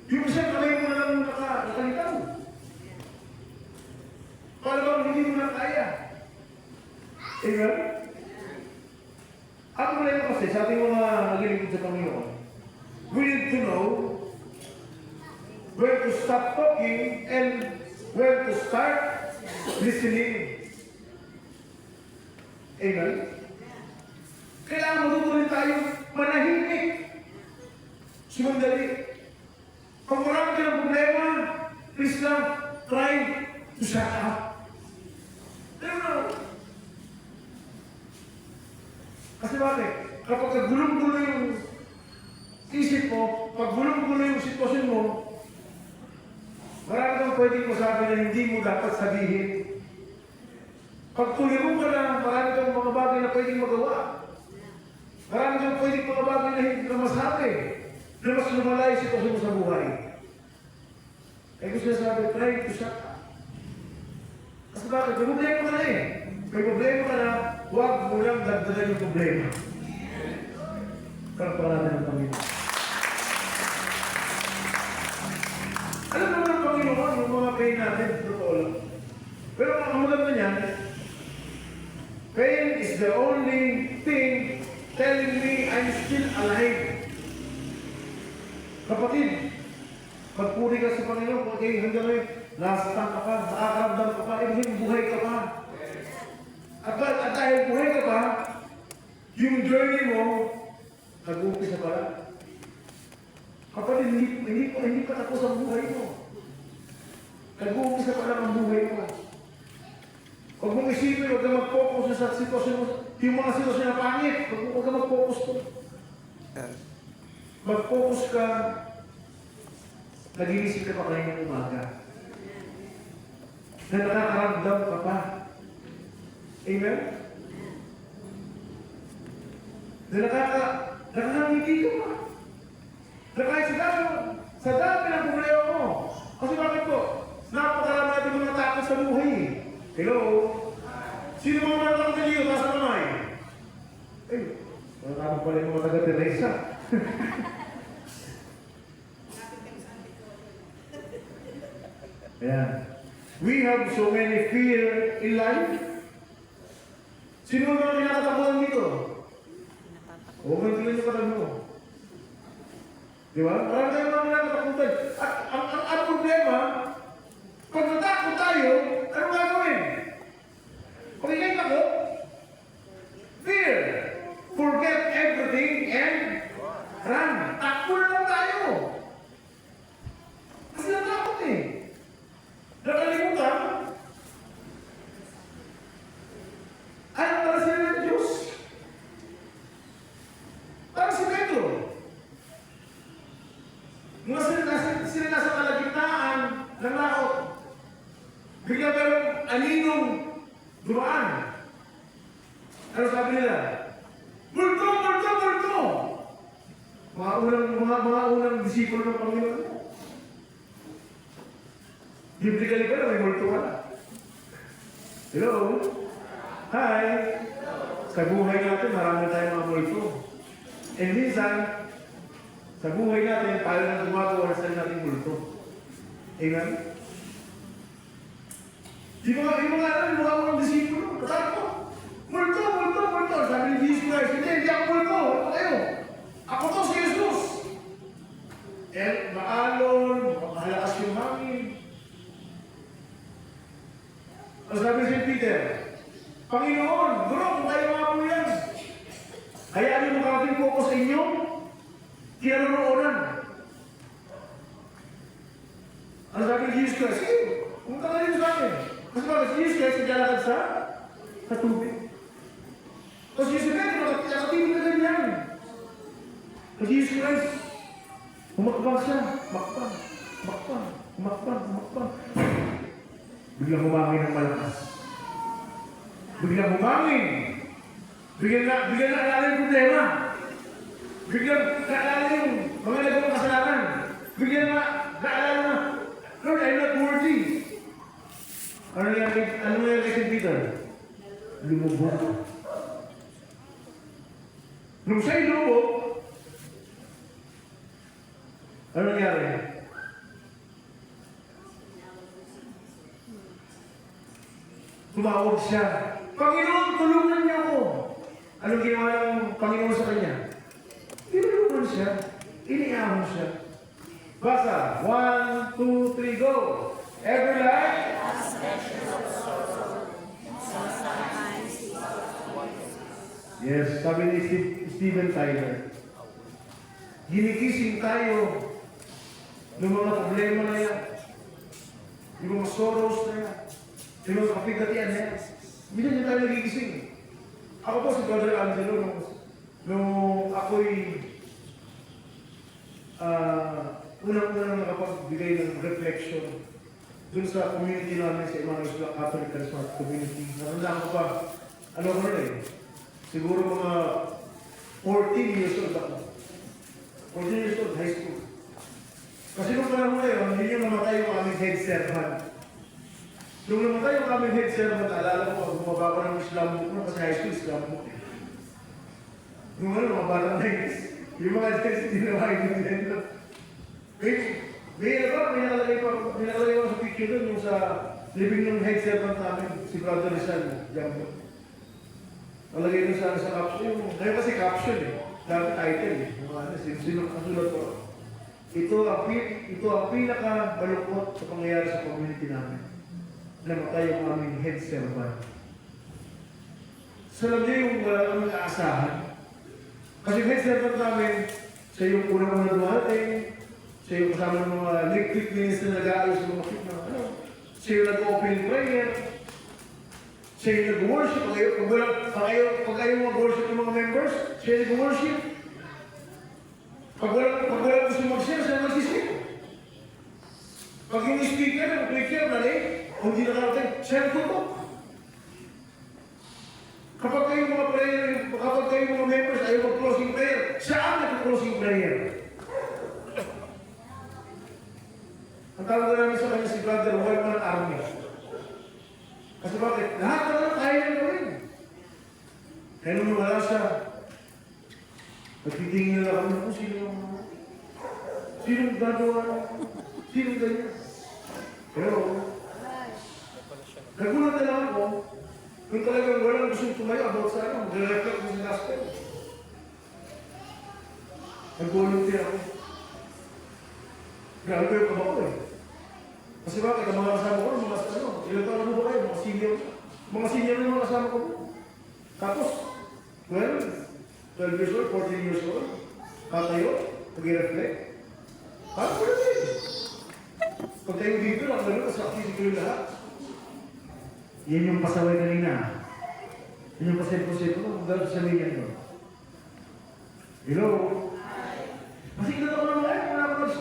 A: Yung isang kamay mo na lang nakalitaw. Para bang hindi mo na kaya. Amen? Ako na yun kasi, sa ating mga naglilingkod sa Panginoon, we need to know when to stop talking and when to start listening. Amen? Kailangan matutunin tayo manahimik. Sumandali. Kung marami ka ng problema, please lang, try to shut up. Pero kasi bakit? Kapag gulong-gulo yung isip mo, pag gulong-gulo yung sitwasyon mo, marami kang pwedeng masabi na hindi mo dapat sabihin. Pag tulirong ka na, marami kang mga bagay na pwedeng magawa. Marami kang pwedeng mga bagay na hindi ka masabi. Na mas lumalay yung sitwasyon mo sa buhay. Kaya gusto na sabi, try to shut up. Kasi bakit? May problema ka na eh. May problema ka na, huwag mo lang dagdagan yung problema. Karapal natin ang Panginoon. Alam naman ang Panginoon, yung mga pain natin, totoo lang. Pero ang maganda niyan, pain is the only thing telling me I'm still alive. Kapatid, pagpuri ka sa Panginoon, kung kayo hanggang ngayon, nasastan ka pa, nakakaramdam ka pa, ibig buhay ka pa. At dahil buhay ka pa, yung journey mo, nag-uumpisa pa lang. Kapatid, hindi pa tapos ang buhay mo. Nag-uumpisa pa lang ang buhay mo. Huwag mong isipin, huwag ka mag-focus sa sitwasyon mo. Yung mga sitwasyon na pangit, huwag ka mag-focus po. Mag-focus ka, nag-iisip ka pa kayo ng umaga. Na nakakaramdam ka pa. Amen? Na nakakangiti ka pa. Na kahit sa dami ng problema mo. Kasi bakit po? Napakarami natin mga takot sa buhay. Hello? Sino mga matatang sa iyo? Nasa kamay? Eh, wala pala yung mga taga-Teresa. Ayan. We have so many fear in life. Sino mga kinakatakutan dito? Huwag mo tingnan yung katawan mo. Di ba? Marami tayong mga kinakatakutan. At ang problema, pag natakot tayo, ano gagawin? Pag ikay takot, fear. Forget everything and run. Takbo na lang tayo. Kasi natakot eh. Nakalimutan, ano para sila ng Diyos? Para si Pedro. Sila nasa kalagitnaan ng laot. Bigla merong aninong dumaan. Ano sabi nila? Multo! Multo! Multo! Mga unang disipulo ng Panginoon. Biblically ka na, may multo ka na. Hello? Hi! Sa buhay natin, marami tayong mga multo. And minsan, sa buhay natin, tayo na gumagawa sa natin multo. Amen? Yung mga unang disipulo, katakot. Multo, multo, multo. Sabi ni Jesus Christ, hindi ako multo. Ano kayo? Ako to si Jesus. Eh, maalon, makahalakas yung hangin. Ang sabi si Peter, Panginoon, bro, kung kayo mga po yan, hayaan niyo makarating po ako sa inyo, kinaroroonan. Ang sabi ni Jesus Christ, sige, pumunta ka rin sa akin. Kasi bakit si Jesus Christ naglalakad sa tubig. Kasi Jesus Christ, nakatinig na ganyan. Kasi Jesus Christ, humakbang siya, humakbang. Biglang humangin ng malakas. Biglang naalala yung problema. Biglang naalala yung mga nagawang kasalanan. Biglang naalala na, Lord, I'm not worthy. Ano nangyari kay Peter? Lumubog. Nung siya'y lumubog, ano nangyari? Tumawag siya, Panginoon, tulungan niyo ako. Anong ginawa ng Panginoon sa kanya? Tinulungan siya. Iniahon siya. Basa. 1, 2, 3, go. Every life. Yes, sabi ni Steven Tyler. Ginikising tayo ng mga problema na yan. Yung mga sorrows na yan. Yung mga kapigatian na yan. Hindi na tayo nagigising. Ako po si Brother Angelo, nung ako'y unang-unang nakapagbigay ng reflection dun sa community namin sa Emmanuel's Black Catholic Charismatic Community. Natandaan ko pa, ano ko na siguro mga 14 years old ako. 14 years old, high school. Kasi nung panahon na yun, hindi yung namatay yung aming head servant. Nung namatay yung aming head servant, alala ko, bumaba ko ng Islam book na kasi high school Islam book. Nung mga batang 90s, yung mga text, hindi na makikita. May nakalagay pa sa picture doon yung sa living ng head servant namin, si Brother Rizal, Jambo. Nakalagay doon sa caption, ngayon kasi caption dati title sino kasulat ko. Ito ang pinaka-balukot sa pangyayari sa community namin. Namatay yung aming head servant. Sa labi yung wala kami kaasahan. Kasi head servant namin, siya yung unang dumating, siya yung kasama ng mga electric minister na nag-aayos ng mga fit na siya yung nag-open prayer, siya yung nag-worship. Pag ayaw mag-worship ng mga members, siya yung nag-worship. Pag wala gusto mag-share, siya mag-share. Pag yung speaker, preacher, o hindi nakarating, siya nagtutok. Kapag kayo mga members ayaw mag-closing prayer, siya ang nag-closing prayer. Ang tawag na namin sa kanya si Brother Wellman Army. Kasi bakit? Lahat na lang kaya na gawin. Kaya nung wala siya, nagtitingin na lang kung sinong gagawa, sinong ganyan. Pero, nagulat na lang ako, kung talagang walang gustong tumayo about sa ano, mag-reflect mo sa gospel. Nag-volunteer ako. Grabe yung kaba ko Kasi bakit, ang mga kasama ko, ilang taon mo ba kayo, mga senior na mga kasama ko. Tapos, 12 years old, 14 years old, katayo, mag-reflect. Paano ko na Pag tayo dito lang, sa activity ko lahat. Yan yung pasaway kanina. Yan yung pasay-pasay ko, dahil sa linya ko. Hello? Kasi ito ako naman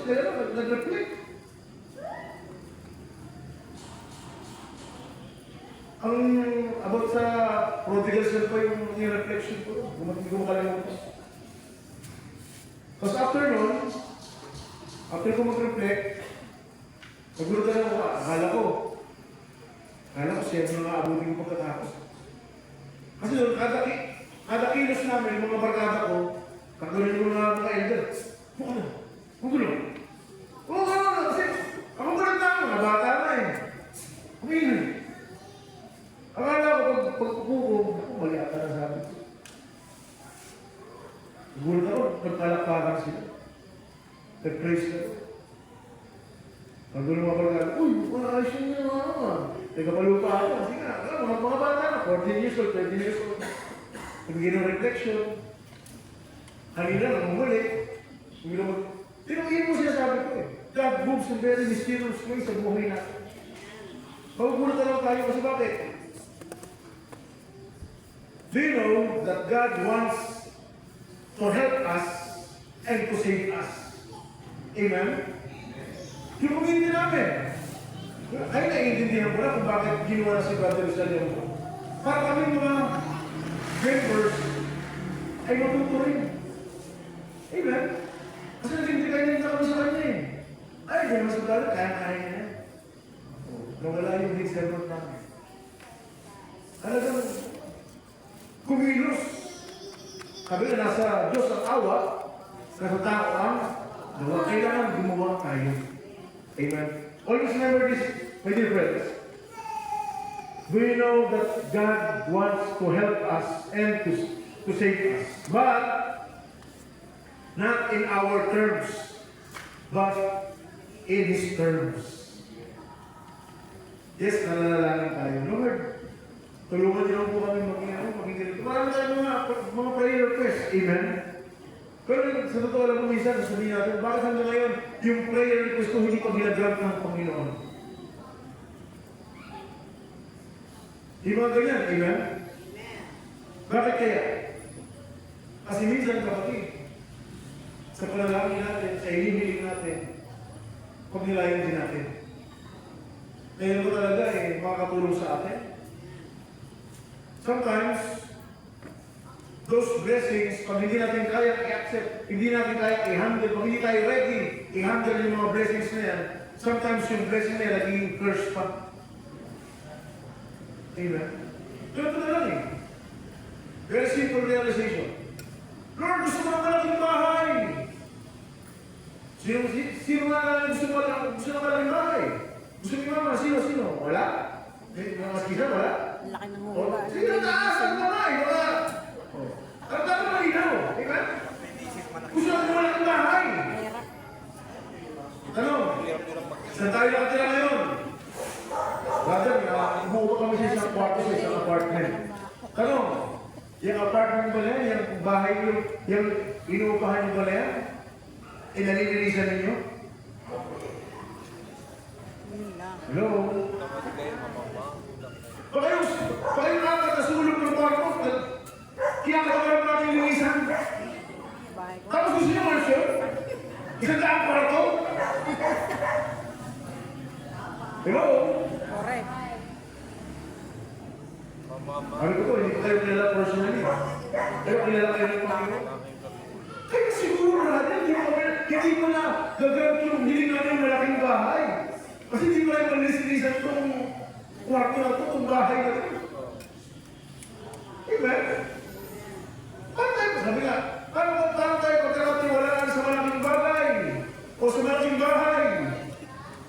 A: nag-reflect. Ang about sa prodigal son po yung reflection ko. Hindi ko makalimutan. Tapos after ko mag-reflect, nagulat na ako, akala ko siya yung mga abutin ko pagkatapos. Kasi doon, kada kilos namin, mga barkada ko, katulad yung mga elder, Gulo. Oo, kasi ako gulat na ako, mga bata na Kumain Akala ko, pag-upo ko, mali ata na sabi ko. Gulat ako, nagkalakpakan sila. Nag-praise ka. Pag gulo mga barkada, ayos yun yung Teka palupa ako, kasi nga, mga bata na, 14 years old, 13 years old. Nagbigay ng reflection. Kanina, namumuli. Tinuin mo siya sabi ko God moves in very mysterious ways sa buhay natin. Magugulat na lang tayo kasi bakit? Do you know that God wants to help us and to save us? Amen? Yung community namin. Ay, naiintindihan ko na kung bakit ginawa na si Brother Rizal yung para kami mga members ay matuto rin. Amen? Kasi nagsintikan niya na kami sa kanya Ay, di naman sa brother, kaya-kaya niya yan. Nawala yung head servant namin. Talagang kumilos. Sabi na nasa Diyos ang awa, nasa tao ang gawa. Kailangan gumawa tayo. Amen? Always remember this, my dear friends. We know that God wants to help us and to save us. But, not in our terms, but in His terms. Yes, nalalalanan tayo. Lord, tulungan niyo po kami maging ganito. Marami tayo mga prayer requests. Amen? Pero sa totoo lang po minsan, sabihin natin, bakit hanggang ngayon, yung prayer request ko hindi pa ginagrant ng Panginoon? Di ba ganyan? Amen? Bakit kaya? Kasi minsan kapatid, sa panalangin natin, sa inihiling natin, pagnilayan din natin. Kaya naman talaga makakatulong sa atin. Sometimes, those blessings, pag hindi natin kaya i-accept, hindi natin kaya i-handle, pag hindi tayo ready i-handle yung mga blessings na yan, sometimes yung blessing na yan naging curse pa. Amen? Ganito na lang Very simple realization. Lord, gusto mo ng malaking bahay. Sino nga gusto ng malaking bahay? Gusto ni Mama, sino? Wala? Mga kisa, wala?
B: Laki ng huwa.
A: Sino taas ang bahay? Wala? Ang dami ng ilaw. Amen? Gusto ng malaking bahay.
B: Hirap.
A: Tanong, saan tayo nakatira ngayon? Brother, umuupa kami sa isang kwarto sa isang apartment. Tanong, yung apartment ba na yan, yung bahay yung inuupahan nyo ba na yan? Nalilinisan ninyo?
B: Yun lang.
A: Hello? Pakayo apat na sulog ng kwarto, kinakatagal mo natin linisan.
B: Bahay ko.
A: Tapos gusto nyo mansyon? Isang daang kwarto? Hello?
B: Correct.
A: Ano ko to, hindi ko kayo kilala personally. Pero kilala kayo ng Panginoon. Kaya siguro natin, hindi ko na gagawin yung hiling namin malaking bahay. Kasi hindi ko na malis-lisan itong kwarto na ito, itong bahay na ito. Amen? Sabi nga, paano tayo pagkakatiwalaan sa malaking bagay? O sa malaking bahay?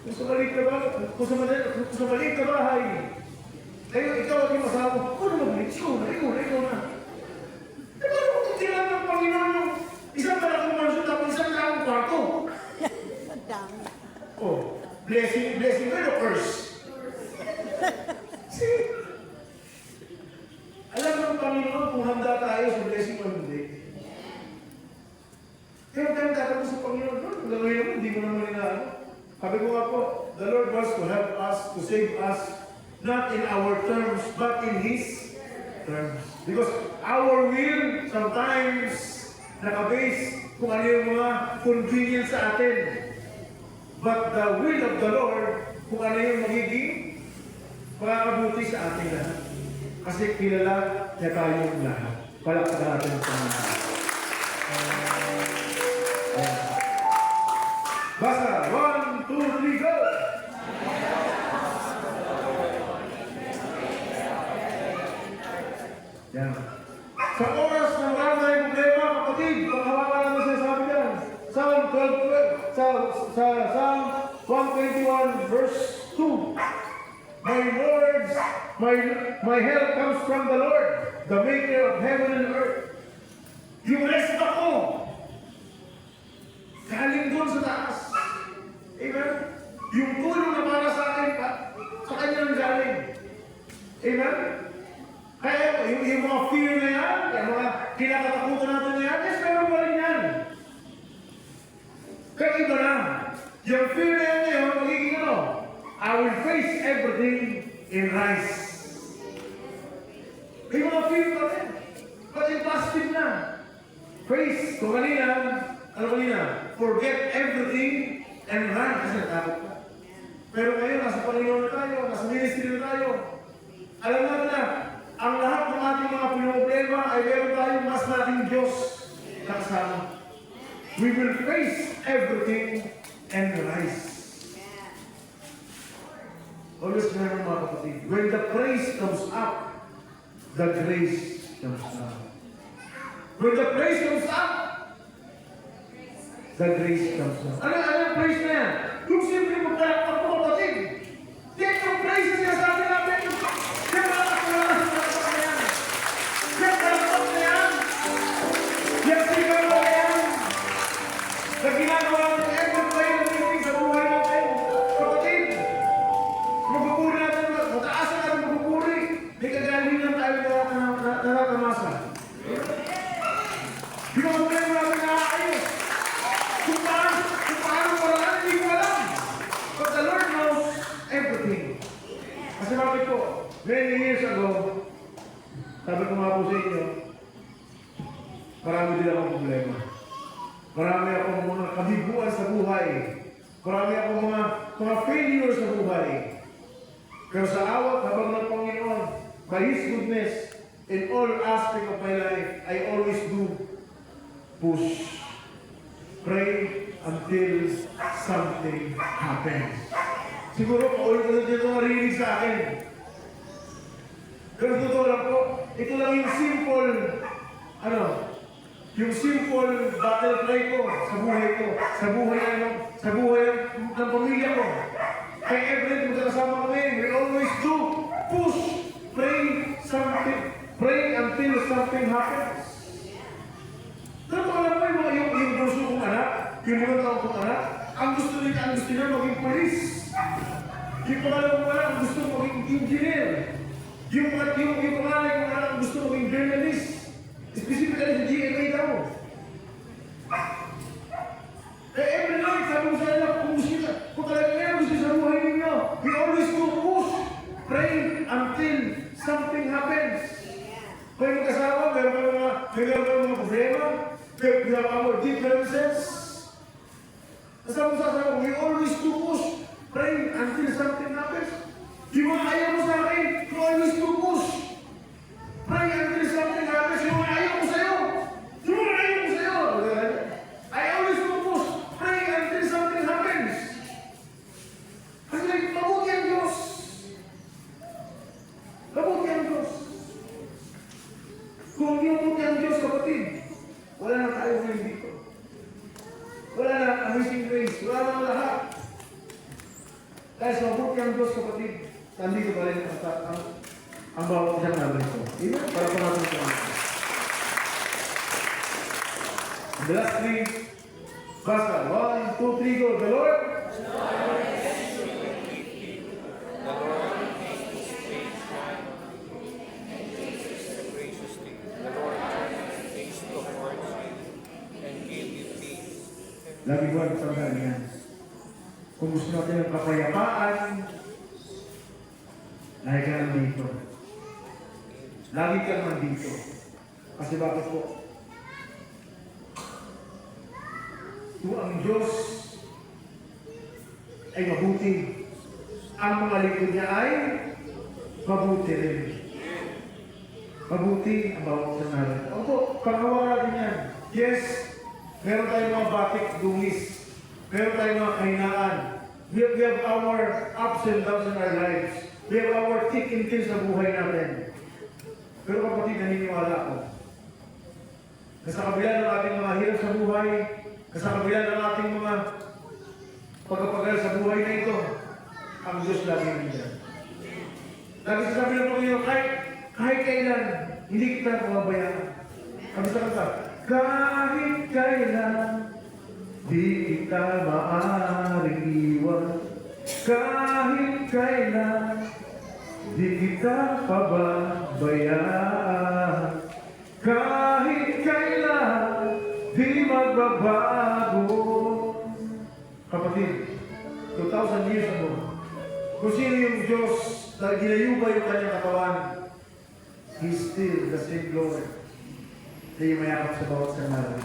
A: Kung sa maliit na bahay? Kung sa maliit na bahay? Kayo, ikaw at yung asawa ko, ako na mabilis, ikaw na. Eh, paano kung titilan ng Panginoon yung isang malaking mansyon tapos isang lakong kwarto?
B: Ang dami.
A: Oh, blessing kayo, curse. See? Alam ng Panginoon kung handa tayo sa blessing o hindi. Kaya tayo tatapos sa Panginoon, kung gagawin naman, hindi mo naman inaano. Sabi ko nga po, the Lord wants to help us, to save us, not in our terms, but in His terms. Because our will sometimes nakabase kung ano yung mga convenience sa atin. But the will of the Lord, kung ano yung magiging makakabuti sa ating lahat. Kasi kilala niya tayong lahat. Palakpakan natin ang Panginoon. Basta, 1, 2, 3, go! Yan. Sa oras ng marami tayong problema, kapatid, panghawakan naman siya sabi dyan. Psalm 12, sa Psalm 121, verse 2. My help comes from the Lord, the maker of heaven and earth. Yung rest ako, galing doon sa taas. Amen? Yung tulong na para sa akin, sa kanya nang galing. Amen? Kaya yung mga fear na yan, yung mga kinakatakutan natin na yan, yes, meron pa rin yan. Kaya iba na. Yung fear na yan ngayon, magiging ano? I will face everything in rise. Yung mga fear pa rin. But yung positive na. Face, kung kanina, ano kanina? Forget everything and run. Kasi natakot ka. Pero ngayon, nasa Panginoon na tayo, nasa ministry na tayo. Alam natin na, ang lahat ng ating mga problema ay meron tayong mas malaking Diyos na kasama. We will face everything and rise. Always remember mga kapatid, when the praise comes up, the grace comes down. When the praise comes up, the grace comes down. Ano yung praise na yan? Yung simple magkalakpak mo kapatid. Yan yung praise na sinasabi namin. Yan malakpak na yan. Yan malakpak na yan. Yan sigaw na yan. Na ginagawa ng effort tayo ng tingin sa buhay natin. Kapatid, magpupuri natin, mataasan natin magpupuri. May kagaling lang tayo natatamasa. Di ba problema natin nakakayos? Kung paano paraan, hindi ko alam. But the Lord knows everything. Kasi bakit po, many years ago, sabi ko nga po sa inyo, marami din akong problema. Marami akong mga kabibuan sa buhay. Marami akong mga failure sa buhay. Pero sa awat habang ng Panginoon, by His goodness, in all aspect of my life, I always do push. Pray until something happens. Siguro paulit-ulit nyo narinig sa akin. Pero totoo lang po, ito lang yung simple, yung simple battle cry ko sa buhay ko, sa buhay ng pamilya ko. Kaya every magkakasama kami, we always do push, pray until something happens. Pero alam mo yung puso kong anak, yung mga taong kong anak, ang gusto nila maging police. Yung pangalan kong anak, ang gusto maging engineer. Yung pangalan kong anak, ang gusto maging journalist. Specifically sa GMA daw. Kaya every night, sabi ko sa nila, kung talaga ngayon gusto sa buhay ninyo, we always do push, pray until something happens. Kung yung kasama, meron mga problema, we have our differences. Sabi ko sa asawa, we always do push, pray until something happens. Yung mga ayaw mo sa akin, we always do push, pray until something happens. Yung mga ayaw mo sa'yo, I always do push, pray until something happens. Kasi mabuti ang Diyos. Mabuti ang Diyos. Kung hindi mabuti ang Diyos, kapatid, wala na tayo ngayon dito. Wala na amazing grace. Wala na lahat. Dahil sa mabuti ang Diyos, kapatid, nandito pa rin ang bawat isang namin ito. Amen? Para sa natin ito. The last three, basta. 1, 2, 3, go. The Lord. Lagi ko ang tandaan yan. Kung gusto natin ng kapayapaan, lagi ka naman dito. Lagi ka naman dito. Kasi bakit po? Kung ang Diyos ay mabuti, ang mga likod niya ay mabuti rin. Mabuti ang bawat sanaran. Opo, panghawa natin yan. Yes, meron tayong mga batik dungis. Meron tayong mga kahinaan. We have our ups and downs in our lives. We have our thick and thin sa buhay natin. Pero kapatid, naniniwala ako. Sa kabila ng ating mga hirap sa buhay, sa kabila ng ating mga pagkapagal sa buhay na ito, ang Diyos lagi nandiyan. Lagi sasabi ng Panginoon, kahit kailan, hindi kita pababayaan. Kami sa kanta, kahit kailan, di kita maaaring iwan. Kahit kailan, di kita pababayaan. Kahit kailan, di magbabago. Kapatid, 2,000 years ago, kung sino yung Diyos na ginayuba yung kanyang katawan, He's still the same Lord na yung mayakap sa bawat sandali.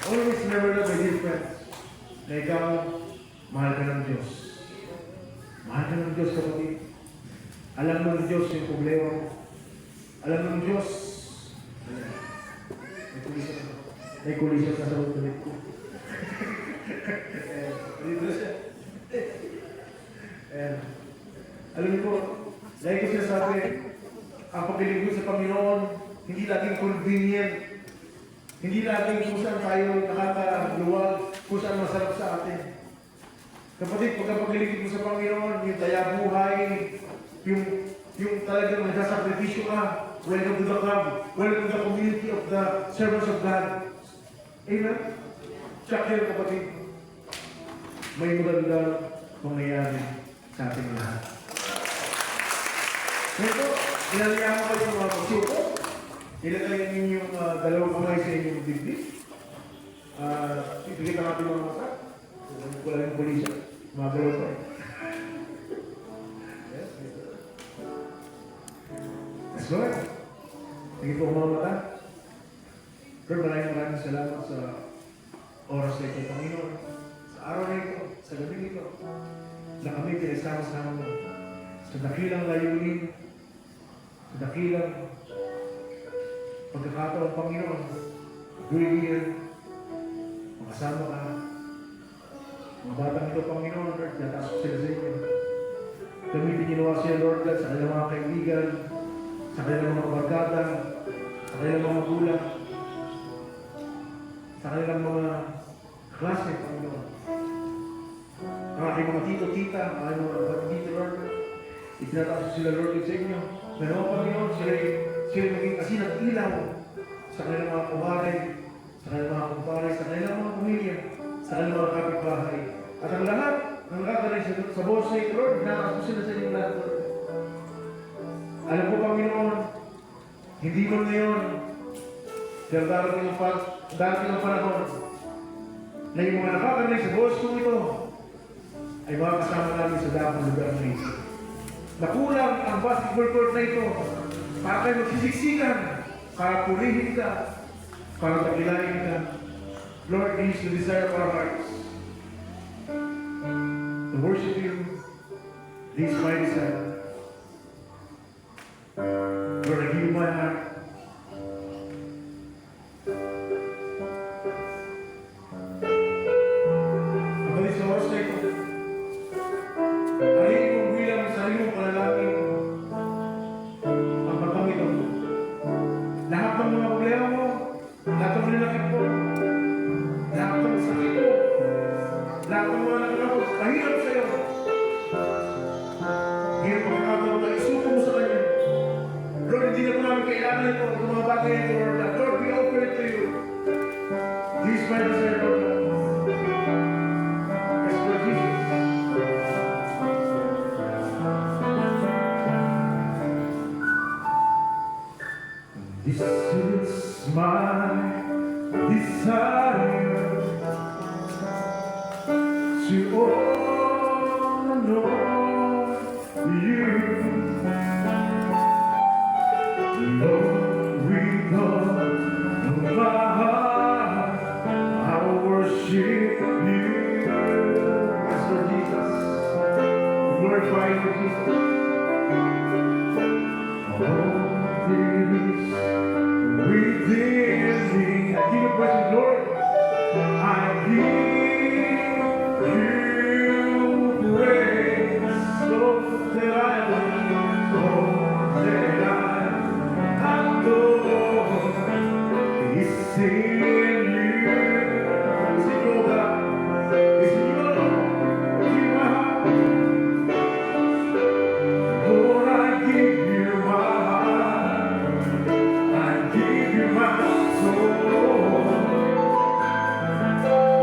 A: Always never know, my dear friends, na ikaw, mahal ka ng Diyos. Mahal ka ng Diyos, kapatid. Alam ng Diyos yung problema mo. Alam ng Diyos. May kulisyon sa ulit ko. Dito siya. Alam niyo po, dahil ko sinasabi, ang paglilingkod sa Panginoon, hindi laging convenient. Hindi laging kung saan tayo nakakaluwag, kung saan masarap sa atin. Kapatid, pag ang paglilingkod mo sa Panginoon, yung daya buhay, yung talagang nagsasakripisyo ka, welcome to the club, welcome to the community of the servants of God. Amen? Check here, kapatid. May magandang mangyayari sa ating lahat. Ito, inaliyahan ko yung mga pagsuko. Ilagay ninyong dalawang kamay sa inyong bibig. Ipigit ang ating mga mata. Wala yung polisya. Mga galaw pa eh. Yes, yes. That's right. po ang mga mata. Lord, maraming salamat sa oras na ito, Panginoon. Sa araw na ito, sa gabi ito, na kami pinagsama-sama mo sa dakilang layunin, sa dakilang pagkakataon, Panginoon, gawin makasama ka. Mga batang ito, Panginoon, Lord, nataas ko sila sa inyo. Gamitin ginawa siya, Lord God, sa kanilang mga kaibigan, sa kanilang mga kabarkada, sa kanilang mga magulang, sa kanilang mga klase, Panginoon. Ang aking mga tito-tita, ang aking mga kapatid, Lord, itinataas ko sila, Lord, sa inyo. Pero, Panginoon, sila maging asin at ilaw sa kanilang mga kumare, sa kanilang mga kumpare, sa kanilang mga pamilya, sa kanilang mga kapitbahay. At ang lahat, ang nakakaray sa boss na ito, Lord, itinataas ko sila sa inyo lahat, Lord. Alam ko, Panginoon, hindi mo ngayon, dahil darating ang panahon na yung mga nakakaray sa boss ko ito ay mga kasama namin sa dapat lugar na ito. Nakulang ang basketball court na ito para kayo magsisiksikan, para purihin ka, para takilain ka. Lord, this is the desire of our hearts. To worship you, this is my desire. Lord, I give you my heart. Kapatid sa oras na ito, alin kong bilang sa sarili mong panalangin ang pagpangito. Lahat ng mga problema mo, lahat ng nilalakit mo, lahat ng sakit mo, lahat ng mga nakakapos, kahirap sa'yo. Ngayon, pagkakataon na isuko mo sa Kanya. Lord, hindi na po namin kailangan ito, itong mga bagay ito, Lord. Lord, we offer it to you. This is my desire, Lord. Yes, Lord Jesus. This is my desire to honor you, Lord, with all of my heart. I will worship you. Yes, Lord Jesus. Glorify you, Jesus. Within me, I give you praise, Lord. I give you praise, Lord, that I adore. It's in you. It's in your God. It's in your Lord. It's in my heart. Lord, I give you my heart. I give you my soul.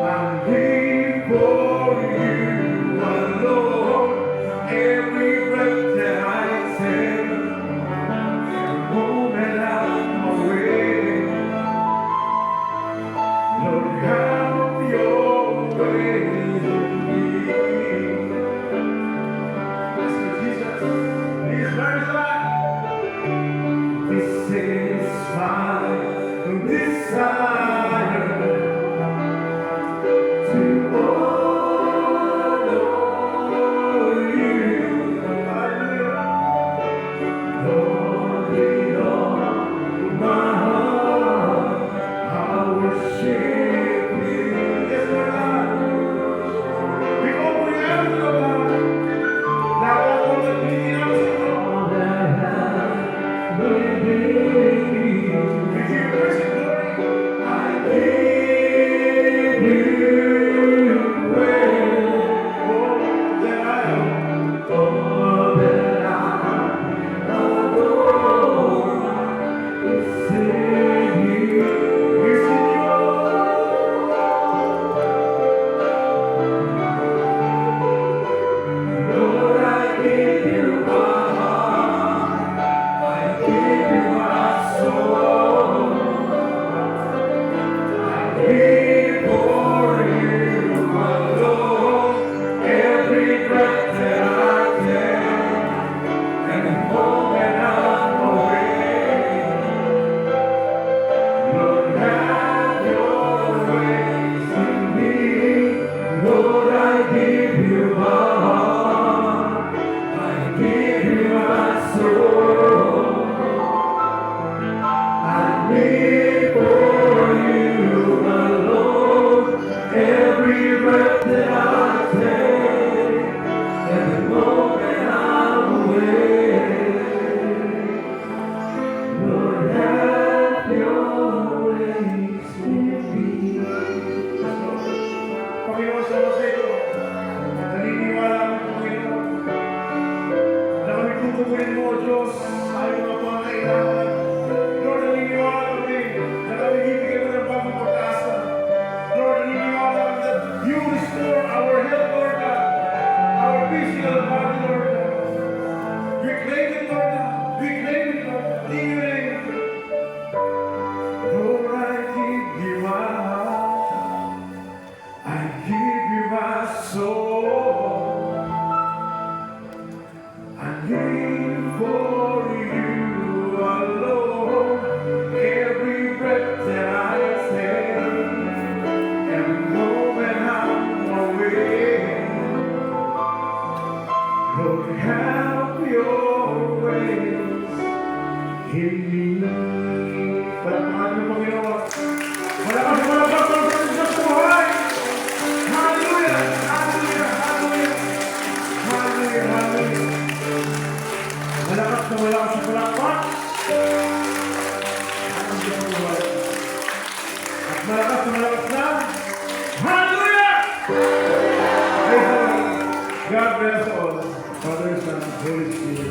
A: I'm Every breath that I take, every moment I'm awake, Lord, have your ways with me. Panginoon, sa oras na ito, naniniwala ang Panginoon na kami tutugunin mo, O Diyos, sa aming mga pangangailangan. Lord, naniniwala kami na kami bibigyan mo ng bagong pag-asa. Lord, naniniwala kami that you restore our health, Lord God, our physical body, Lord God. We claim it, Lord God. We claim it, Lord God. In your name. Lord, I give you my heart. I give you my soul. I live for you alone. Every breath that I take, every moment I'm awake. Lord, have your ways in me. Palakpakan niyo, Panginoon. Malakas ang Diyos sa buhay. Hallelujah! Hallelujah! Hallelujah! Hallelujah! Hallelujah! Malakas ang palakpak. Ang Diyos sa buhay. At malakas na hallelujah! Praise the Lord. God bless all. Father, Son, Holy Spirit.